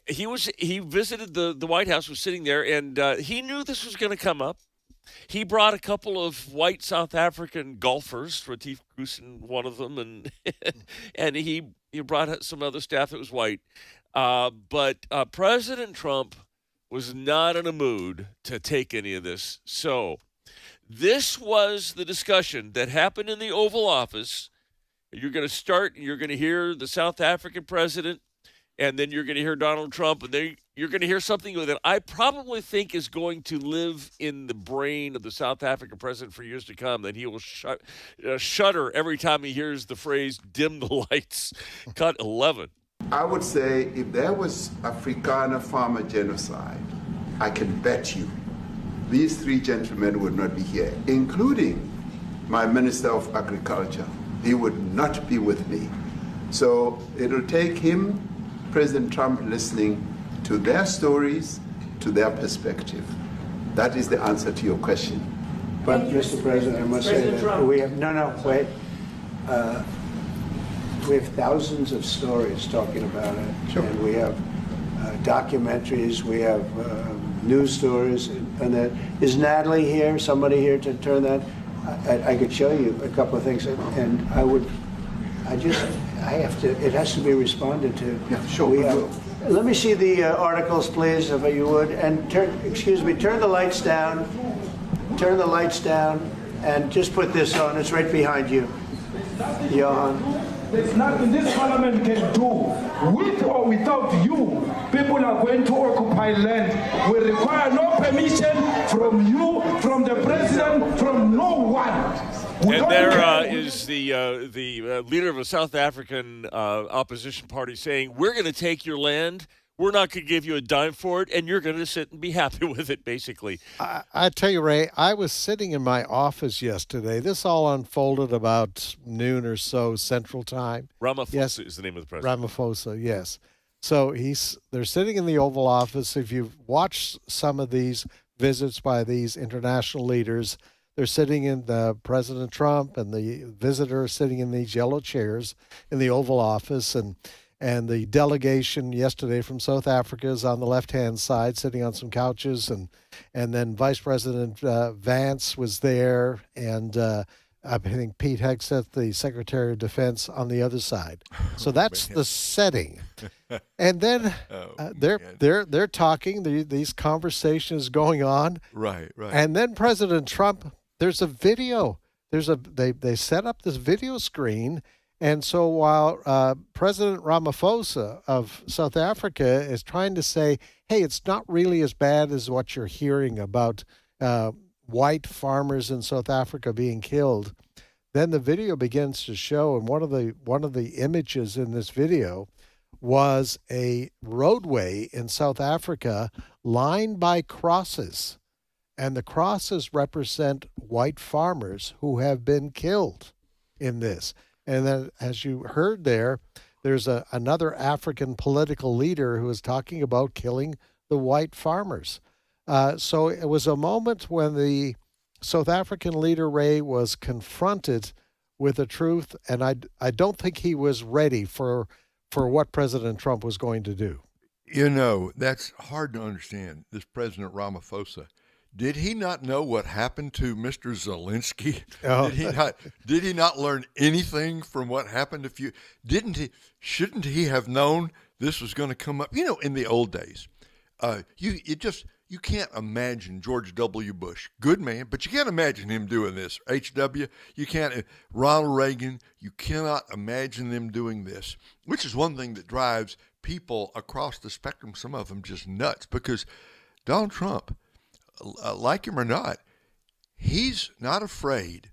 He visited the White House, was sitting there, and he knew this was going to come up. He brought a couple of white South African golfers, Retief Goosen, one of them, and and he brought some other staff that was white. But President Trump was not in a mood to take any of this. So this was the discussion that happened in the Oval Office. You're going to hear the South African president, and then you're going to hear Donald Trump, and then you're going to hear something that I probably think is going to live in the brain of the South African president for years to come, that he will shudder every time he hears the phrase, dim the lights, cut 11. I would say if there was Afrikaner farmer genocide, I can bet you these three gentlemen would not be here, including my Minister of Agriculture. He would not be with me. So it'll take him, President Trump, listening to their stories, to their perspective. That is the answer to your question. But, Mr. President, I must say that we have, wait. We have thousands of stories talking about it. Sure. And we have documentaries, we have news stories, and that. Is Natalie here, somebody here to turn that? I could show you a couple of things, and it has to be responded to. Yeah, sure. Let me see the articles, please, if you would, and turn the lights down, and just put this on. It's right behind you, Johan. There's nothing this parliament can do. With or without you, people are going to occupy land. We require no permission from you, from the president, from no one. And there is the leader of a South African opposition party saying, we're going to take your land. We're not going to give you a dime for it, and you're going to sit and be happy with it, basically. I tell you, Ray, I was sitting in my office yesterday. This all unfolded about noon or so Central Time. Ramaphosa is the name of the president. Ramaphosa, yes. So they're sitting in the Oval Office. If you've watched some of these visits by these international leaders, they're sitting in President Trump and the visitor sitting in these yellow chairs in the Oval Office, and the delegation yesterday from South Africa is on the left-hand side, sitting on some couches, and then Vice President Vance was there, and I think Pete Hegseth, the Secretary of Defense, on the other side. So that's the setting. And then they're talking. These conversations going on. Right. And then President Trump. There's a video. They set up this video screen. And so while President Ramaphosa of South Africa is trying to say, hey, it's not really as bad as what you're hearing about white farmers in South Africa being killed, then the video begins to show, and one of the images in this video was a roadway in South Africa lined by crosses, and the crosses represent white farmers who have been killed in this. And then, as you heard there's another African political leader who is talking about killing the white farmers. So it was a moment when the South African leader, Ray, was confronted with the truth, and I don't think he was ready for what President Trump was going to do. You know, that's hard to understand, this President Ramaphosa. Did he not know what happened to Mr. Zelensky? Oh. Did he not learn anything from what happened a few? Shouldn't he have known this was going to come up? You know, in the old days, you can't imagine George W. Bush, good man, but you can't imagine him doing this. H.W., you can't. Ronald Reagan, you cannot imagine them doing this, which is one thing that drives people across the spectrum, some of them just nuts, because Donald Trump, like him or not, he's not afraid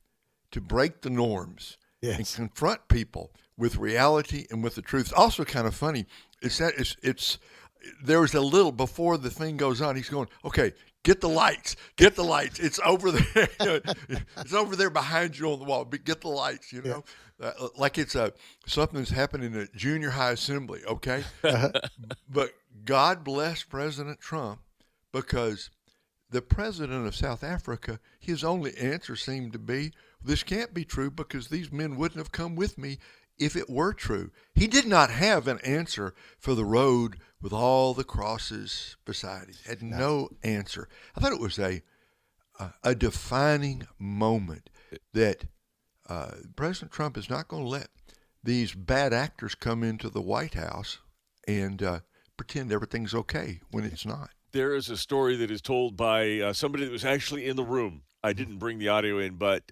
to break the norms and confront people with reality and with the truth. It's also kind of funny. It's there was a little, before the thing goes on, he's going, okay, get the lights. It's over there. It's over there behind you on the wall. Get the lights, you know. Like it's something's happening at junior high assembly, okay? But God bless President Trump, because the president of South Africa, his only answer seemed to be, this can't be true because these men wouldn't have come with me if it were true. He did not have an answer for the road with all the crosses beside it. Had no answer. I thought it was a defining moment that President Trump is not going to let these bad actors come into the White House and pretend everything's okay when it's not. There is a story that is told by somebody that was actually in the room. I didn't bring the audio in, but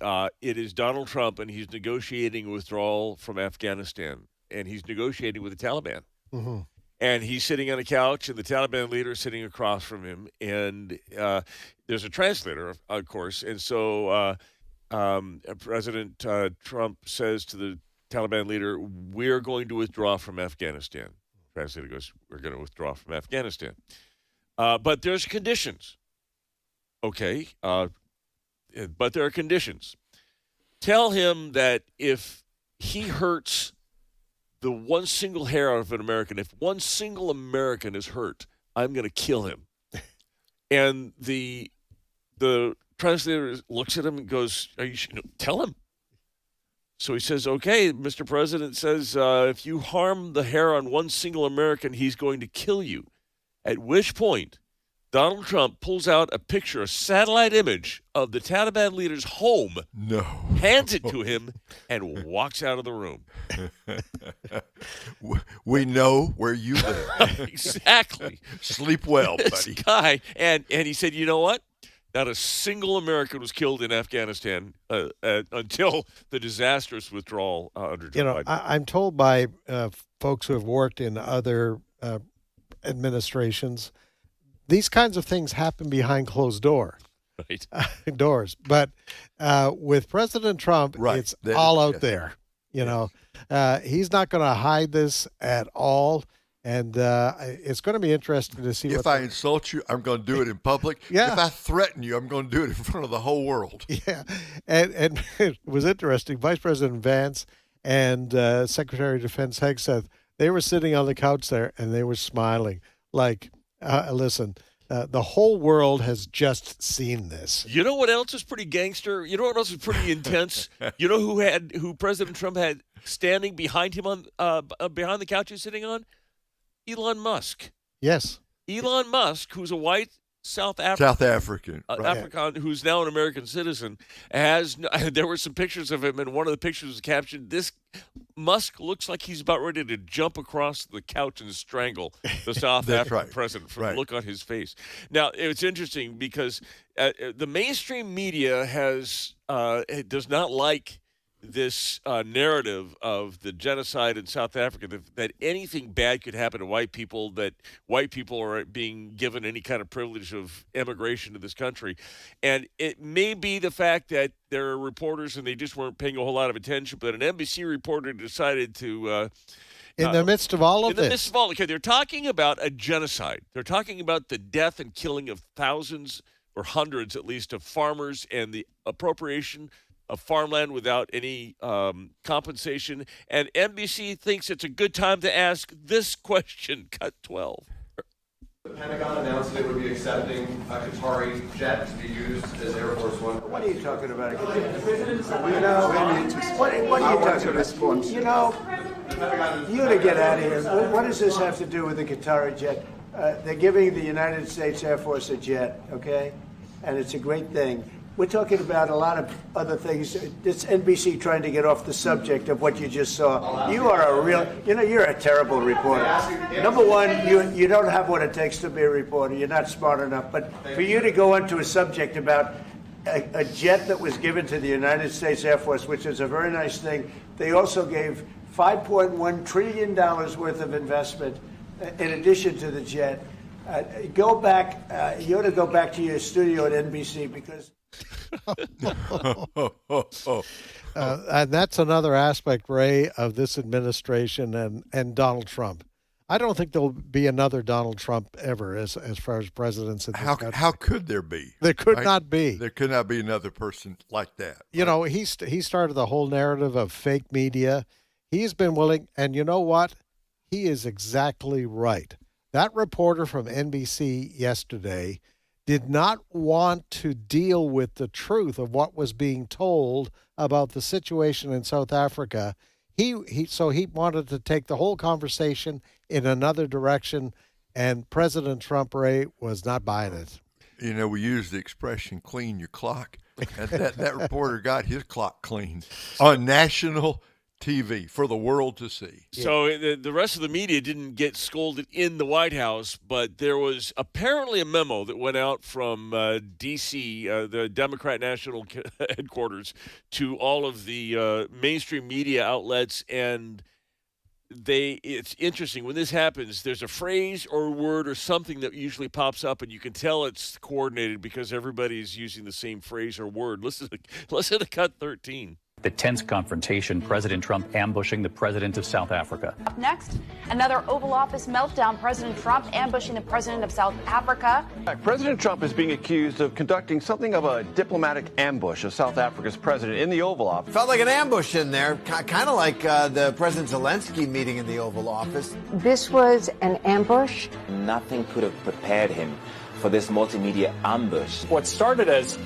it is Donald Trump, and he's negotiating withdrawal from Afghanistan, and he's negotiating with the Taliban. Mm-hmm. And he's sitting on a couch, and the Taliban leader is sitting across from him, and there's a translator, of course. And so President Trump says to the Taliban leader, we're going to withdraw from Afghanistan. The translator goes, we're going to withdraw from Afghanistan. But there's conditions. Okay, but there are conditions. Tell him that if he hurts the one single hair out of an American, if one single American is hurt, I'm going to kill him. And the translator looks at him and goes, tell him. So he says, okay, Mr. President says, if you harm the hair on one single American, he's going to kill you. At which point, Donald Trump pulls out a picture, a satellite image of the Taliban leader's home, hands it to him, and walks out of the room. We know where you live. Exactly. Sleep well, buddy. This guy, and he said, you know what? Not a single American was killed in Afghanistan until the disastrous withdrawal under Joe Biden. I'm told by folks who have worked in other administrations, these kinds of things happen behind closed doors. But with President Trump, it's all out there. He's not going to hide this at all. And it's going to be interesting to see. If I insult you, I'm going to do it in public. Yeah. If I threaten you, I'm going to do it in front of the whole world. Yeah. And it was interesting. Vice President Vance and Secretary of Defense Hegseth, they were sitting on the couch there and they were smiling like, listen, the whole world has just seen this. You know what else is pretty gangster? You know what else is pretty intense? You know who President Trump had standing behind him on behind the couch he's sitting on? Elon Musk. Yes. Elon Musk, who's a white South African, who's now an American citizen, there were some pictures of him, and one of the pictures was captioned, "This Musk looks like he's about ready to jump across the couch and strangle the South African president from the look on his face." Now, it's interesting because the mainstream media does not like this narrative of the genocide in South Africa, that anything bad could happen to white people, that white people are being given any kind of privilege of immigration to this country. And it may be the fact that there are reporters and they just weren't paying a whole lot of attention, but an NBC reporter decided to in the midst of all of this. Okay, they're talking about a genocide. They're talking about the death and killing of thousands or hundreds at least of farmers and the appropriation of farmland without any compensation. And NBC thinks it's a good time to ask this question. Cut 12. The Pentagon announced it would be accepting a Qatari jet to be used as Air Force One. What are you talking about? What are you talking about? You to get out of here. What does this have to do with the Qatari jet? They're giving the United States Air Force a jet, okay? And it's a great thing. We're talking about a lot of other things. It's NBC trying to get off the subject of what you just saw. You are you're a terrible reporter. Number one, you don't have what it takes to be a reporter. You're not smart enough. But for you to go into a subject about a jet that was given to the United States Air Force, which is a very nice thing, they also gave $5.1 trillion worth of investment in addition to the jet. Go back. You ought to go back to your studio at NBC because. And that's another aspect, Ray, of this administration and Donald Trump. I don't think there'll be another Donald Trump ever as far as presidents in this country. How could there be? There could right? not be. There could not be another person like that. You know, he started the whole narrative of fake media. He's been willing, and you know what? He is exactly right. That reporter from NBC yesterday did not want to deal with the truth of what was being told about the situation in South Africa. So he wanted to take the whole conversation in another direction, and President Trump, Ray, was not buying it. You know, we use the expression "clean your clock," and that reporter got his clock cleaned on national TV for the world to see. So the rest of the media didn't get scolded in the White House, but there was apparently a memo that went out from D.C., the Democrat National Headquarters, to all of the mainstream media outlets, and it's interesting. When this happens, there's a phrase or a word or something that usually pops up, and you can tell it's coordinated because everybody's using the same phrase or word. Listen to cut 13. The tense confrontation, President Trump ambushing the president of South Africa. Up next, another Oval Office meltdown. President Trump ambushing the president of South Africa. President Trump is being accused of conducting something of a diplomatic ambush of South Africa's president in the Oval Office. Felt like an ambush in there, kind of like the President Zelensky meeting in the Oval Office. This was an ambush. Nothing could have prepared him for this multimedia ambush. What started as,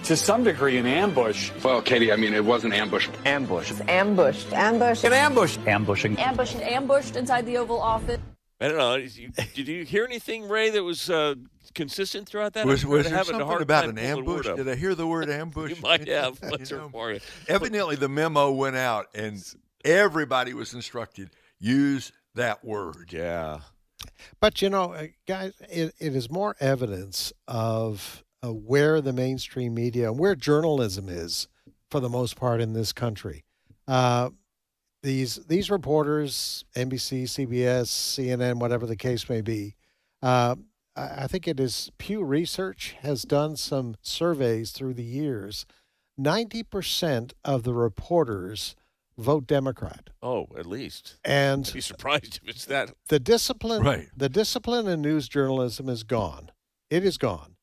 to some degree, an ambush. Well, Katie, I mean, it was an ambush. Ambush. Ambushed. Ambush. An ambush. Ambushing. Ambushed inside the Oval Office. I don't know. Did you hear anything, Ray, that was consistent throughout that? Was there something about an ambush? Did I hear the word ambush? You might have. For you. Evidently, the memo went out, and everybody was instructed, use that word. Yeah. But, you know, guys, it is more evidence of where the mainstream media and where journalism is, for the most part, in this country. These reporters, NBC, CBS, CNN, whatever the case may be, I think it is Pew Research has done some surveys through the years. 90% of the reporters vote Democrat. Oh, at least. And I'd be surprised if it's that. The discipline, right. The discipline in news journalism is gone. It is gone.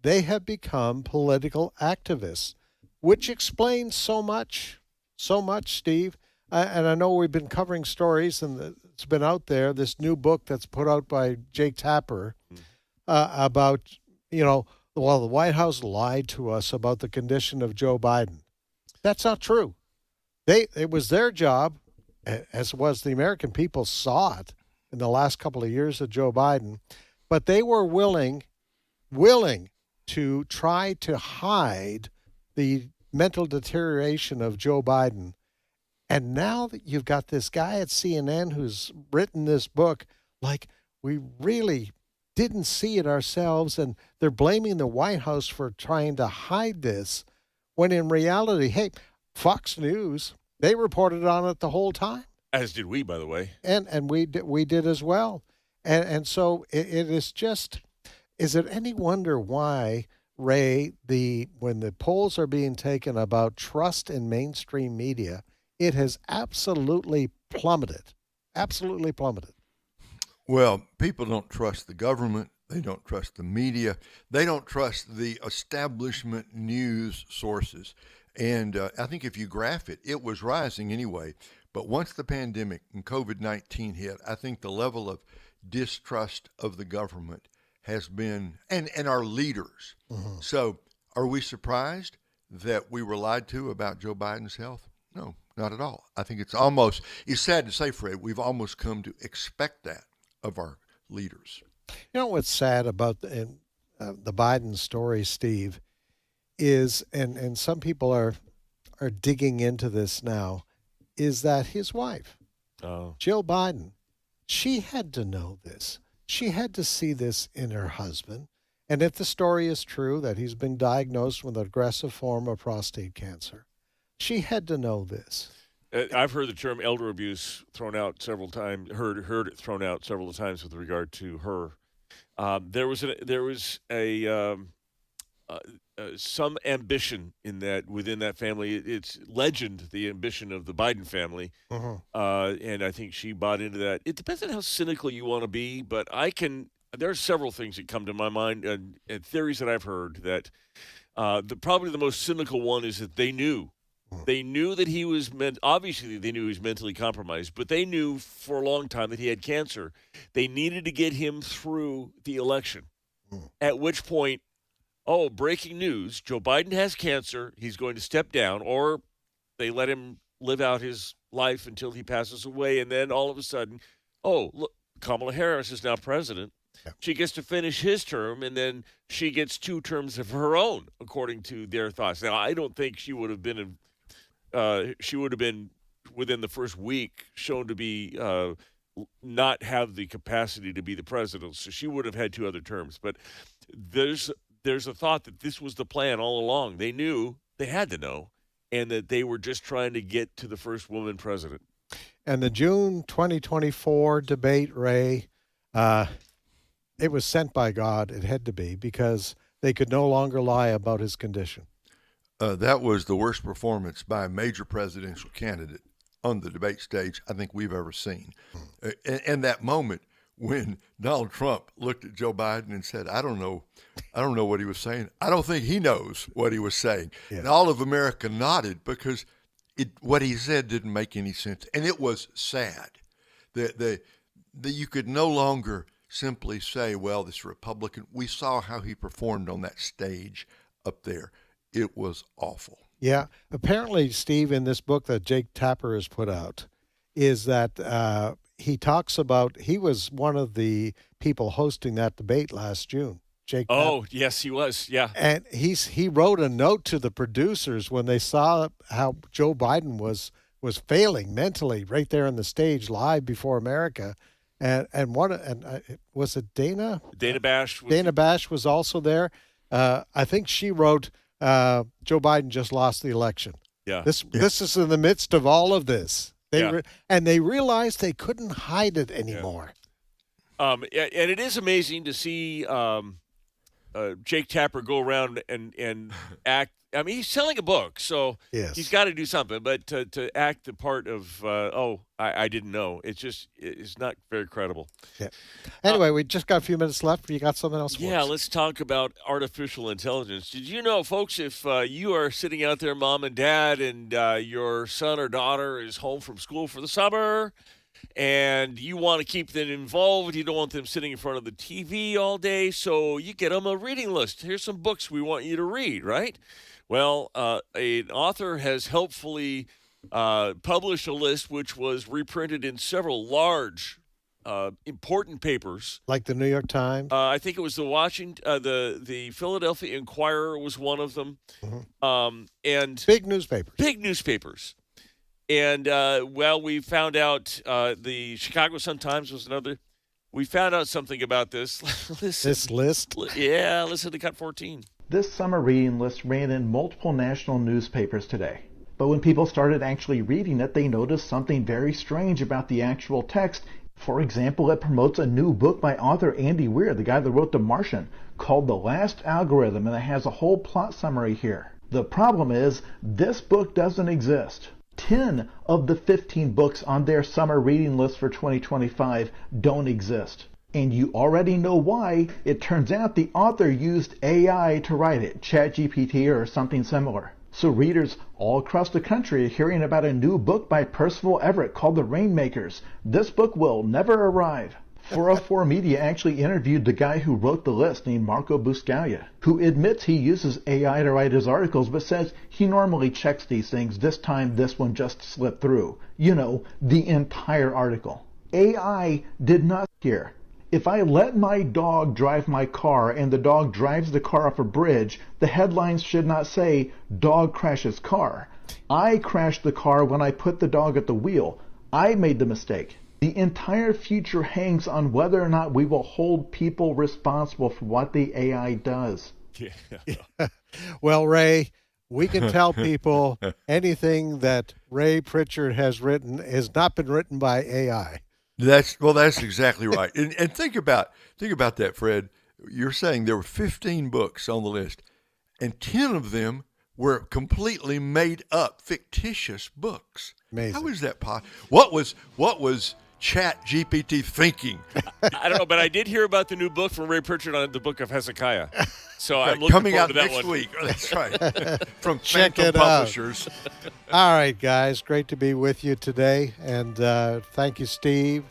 They have become political activists, which explains so much, Steve. And I know we've been covering stories, and it's been out there, this new book that's put out by Jake Tapper about, the White House lied to us about the condition of Joe Biden. That's not true. It was their job, as was the American people saw it in the last couple of years of Joe Biden, but they were willing to try to hide the mental deterioration of Joe Biden. And now that you've got this guy at CNN who's written this book, like, we really didn't see it ourselves, and they're blaming the White House for trying to hide this, when in reality, hey, Fox News, they reported on it the whole time. As did we, by the way. And we did as well. And so it is just... Is it any wonder why, Ray, when the polls are being taken about trust in mainstream media, it has absolutely plummeted. Absolutely plummeted. Well, people don't trust the government. They don't trust the media. They don't trust the establishment news sources. And I think if you graph it, it was rising anyway. But once the pandemic and COVID-19 hit, I think the level of distrust of the government has been, and our leaders. Mm-hmm. So are we surprised that we were lied to about Joe Biden's health? No, not at all. I think it's sad to say, Fred, we've almost come to expect that of our leaders. You know what's sad about the Biden story, Steve, is, and some people are digging into this now, is that his wife, Jill Biden, she had to know this. She had to see this in her husband. And if the story is true that he's been diagnosed with an aggressive form of prostate cancer, she had to know this. I've heard the term elder abuse thrown out several times, heard it thrown out several times with regard to her. There was a some ambition in that within that family. It's legend, the ambition of the Biden family, and I think she bought into that. It depends on how cynical you want to be, but there are several things that come to my mind and theories that I've heard that probably the most cynical one is that they knew that he was obviously they knew he was mentally compromised, but they knew for a long time that he had cancer. They needed to get him through the election, at which point, oh, breaking news, Joe Biden has cancer. He's going to step down, or they let him live out his life until he passes away. And then all of a sudden, oh, look, Kamala Harris is now president. Yeah. She gets to finish his term, and then she gets 2 terms of her own, according to their thoughts. Now, I don't think she would have been within the first week shown to be not have the capacity to be the president. So she would have had 2 other terms. But there's a thought that this was the plan all along. They knew, they had to know, and that they were just trying to get to the first woman president. And the June 2024 debate, Ray, it was sent by God. It had to be, because they could no longer lie about his condition. That was the worst performance by a major presidential candidate on the debate stage I think we've ever seen. And that moment when Donald Trump looked at Joe Biden and said, I don't know what he was saying. I don't think he knows what he was saying. Yeah. And all of America nodded, because what he said didn't make any sense. And it was sad that you could no longer simply say, well, this Republican. We saw how he performed on that stage up there. It was awful. Yeah. Apparently, Steve, in this book that Jake Tapper has put out, is that he talks about, he was one of the people hosting that debate last June. Jake Tapper. Yes, he was. Yeah. And he wrote a note to the producers when they saw how Joe Biden was failing mentally right there on the stage live before America. And was it Dana? Dana Bash. Dana Bash was also there. I think she wrote, Joe Biden just lost the election. Yeah. This is in the midst of all of this. And they realized they couldn't hide it anymore. Yeah. And it is amazing to see Jake Tapper go around and act. I mean, he's selling a book, so he's got to do something. But to act the part of, I didn't know, it's not very credible. Yeah. Anyway, we just got a few minutes left. You got something else for us? Yeah, let's talk about artificial intelligence. Did you know, folks, if you are sitting out there, mom and dad, and your son or daughter is home from school for the summer, and you want to keep them involved, you don't want them sitting in front of the TV all day, so you get them a reading list. Here's some books we want you to read, right? Well, an author has helpfully published a list which was reprinted in several large, important papers, like the New York Times. I think it was the Philadelphia Inquirer was one of them, and big newspapers. Big newspapers, and we found out the Chicago Sun-Times was another. We found out something about this. This list. Yeah, listen to Cut 14. This summer reading list ran in multiple national newspapers today. But when people started actually reading it, they noticed something very strange about the actual text. For example, it promotes a new book by author Andy Weir, the guy that wrote The Martian, called The Last Algorithm, and it has a whole plot summary here. The problem is, this book doesn't exist. 10 of the 15 books on their summer reading list for 2025 don't exist. And you already know why. It turns out the author used AI to write it, ChatGPT or something similar. So readers all across the country are hearing about a new book by Percival Everett called The Rainmakers. This book will never arrive. 404 Media actually interviewed the guy who wrote the list named Marco Buscaglia, who admits he uses AI to write his articles but says he normally checks these things. This time this one just slipped through. You know, the entire article. AI did not care. If I let my dog drive my car and the dog drives the car off a bridge, the headlines should not say, dog crashes car. I crashed the car when I put the dog at the wheel. I made the mistake. The entire future hangs on whether or not we will hold people responsible for what the AI does. Yeah. Well, Ray, we can tell people anything that Ray Pritchard has written has not been written by AI. That's exactly right. And think about that, Fred. You're saying there were 15 books on the list. and 10 of them were completely made up, fictitious books. Amazing. How is that possible? What was Chat GPT thinking? I don't know, but I did hear about the new book from Ray Pritchard on the book of Hezekiah. So I'm looking coming forward out to that next one. week. That's right. From Check Phantom it out. Publishers. All right, guys. Great to be with you today. And thank you, Steve.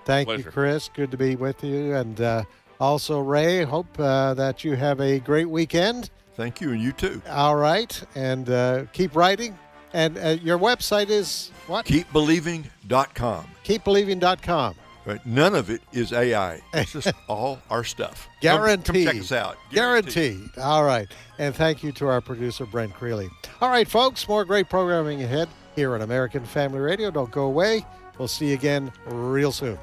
Thank you, Pleasure. Chris. Good to be with you. And also, Ray, hope that you have a great weekend. Thank you, and you too. All right. And keep writing. And your website is what? KeepBelieving.com. KeepBelieving.com. Right. None of it is AI. It's just all our stuff. Guaranteed. Come check us out. Guaranteed. All right. And thank you to our producer, Brent Creeley. All right, folks, more great programming ahead here on American Family Radio. Don't go away. We'll see you again real soon.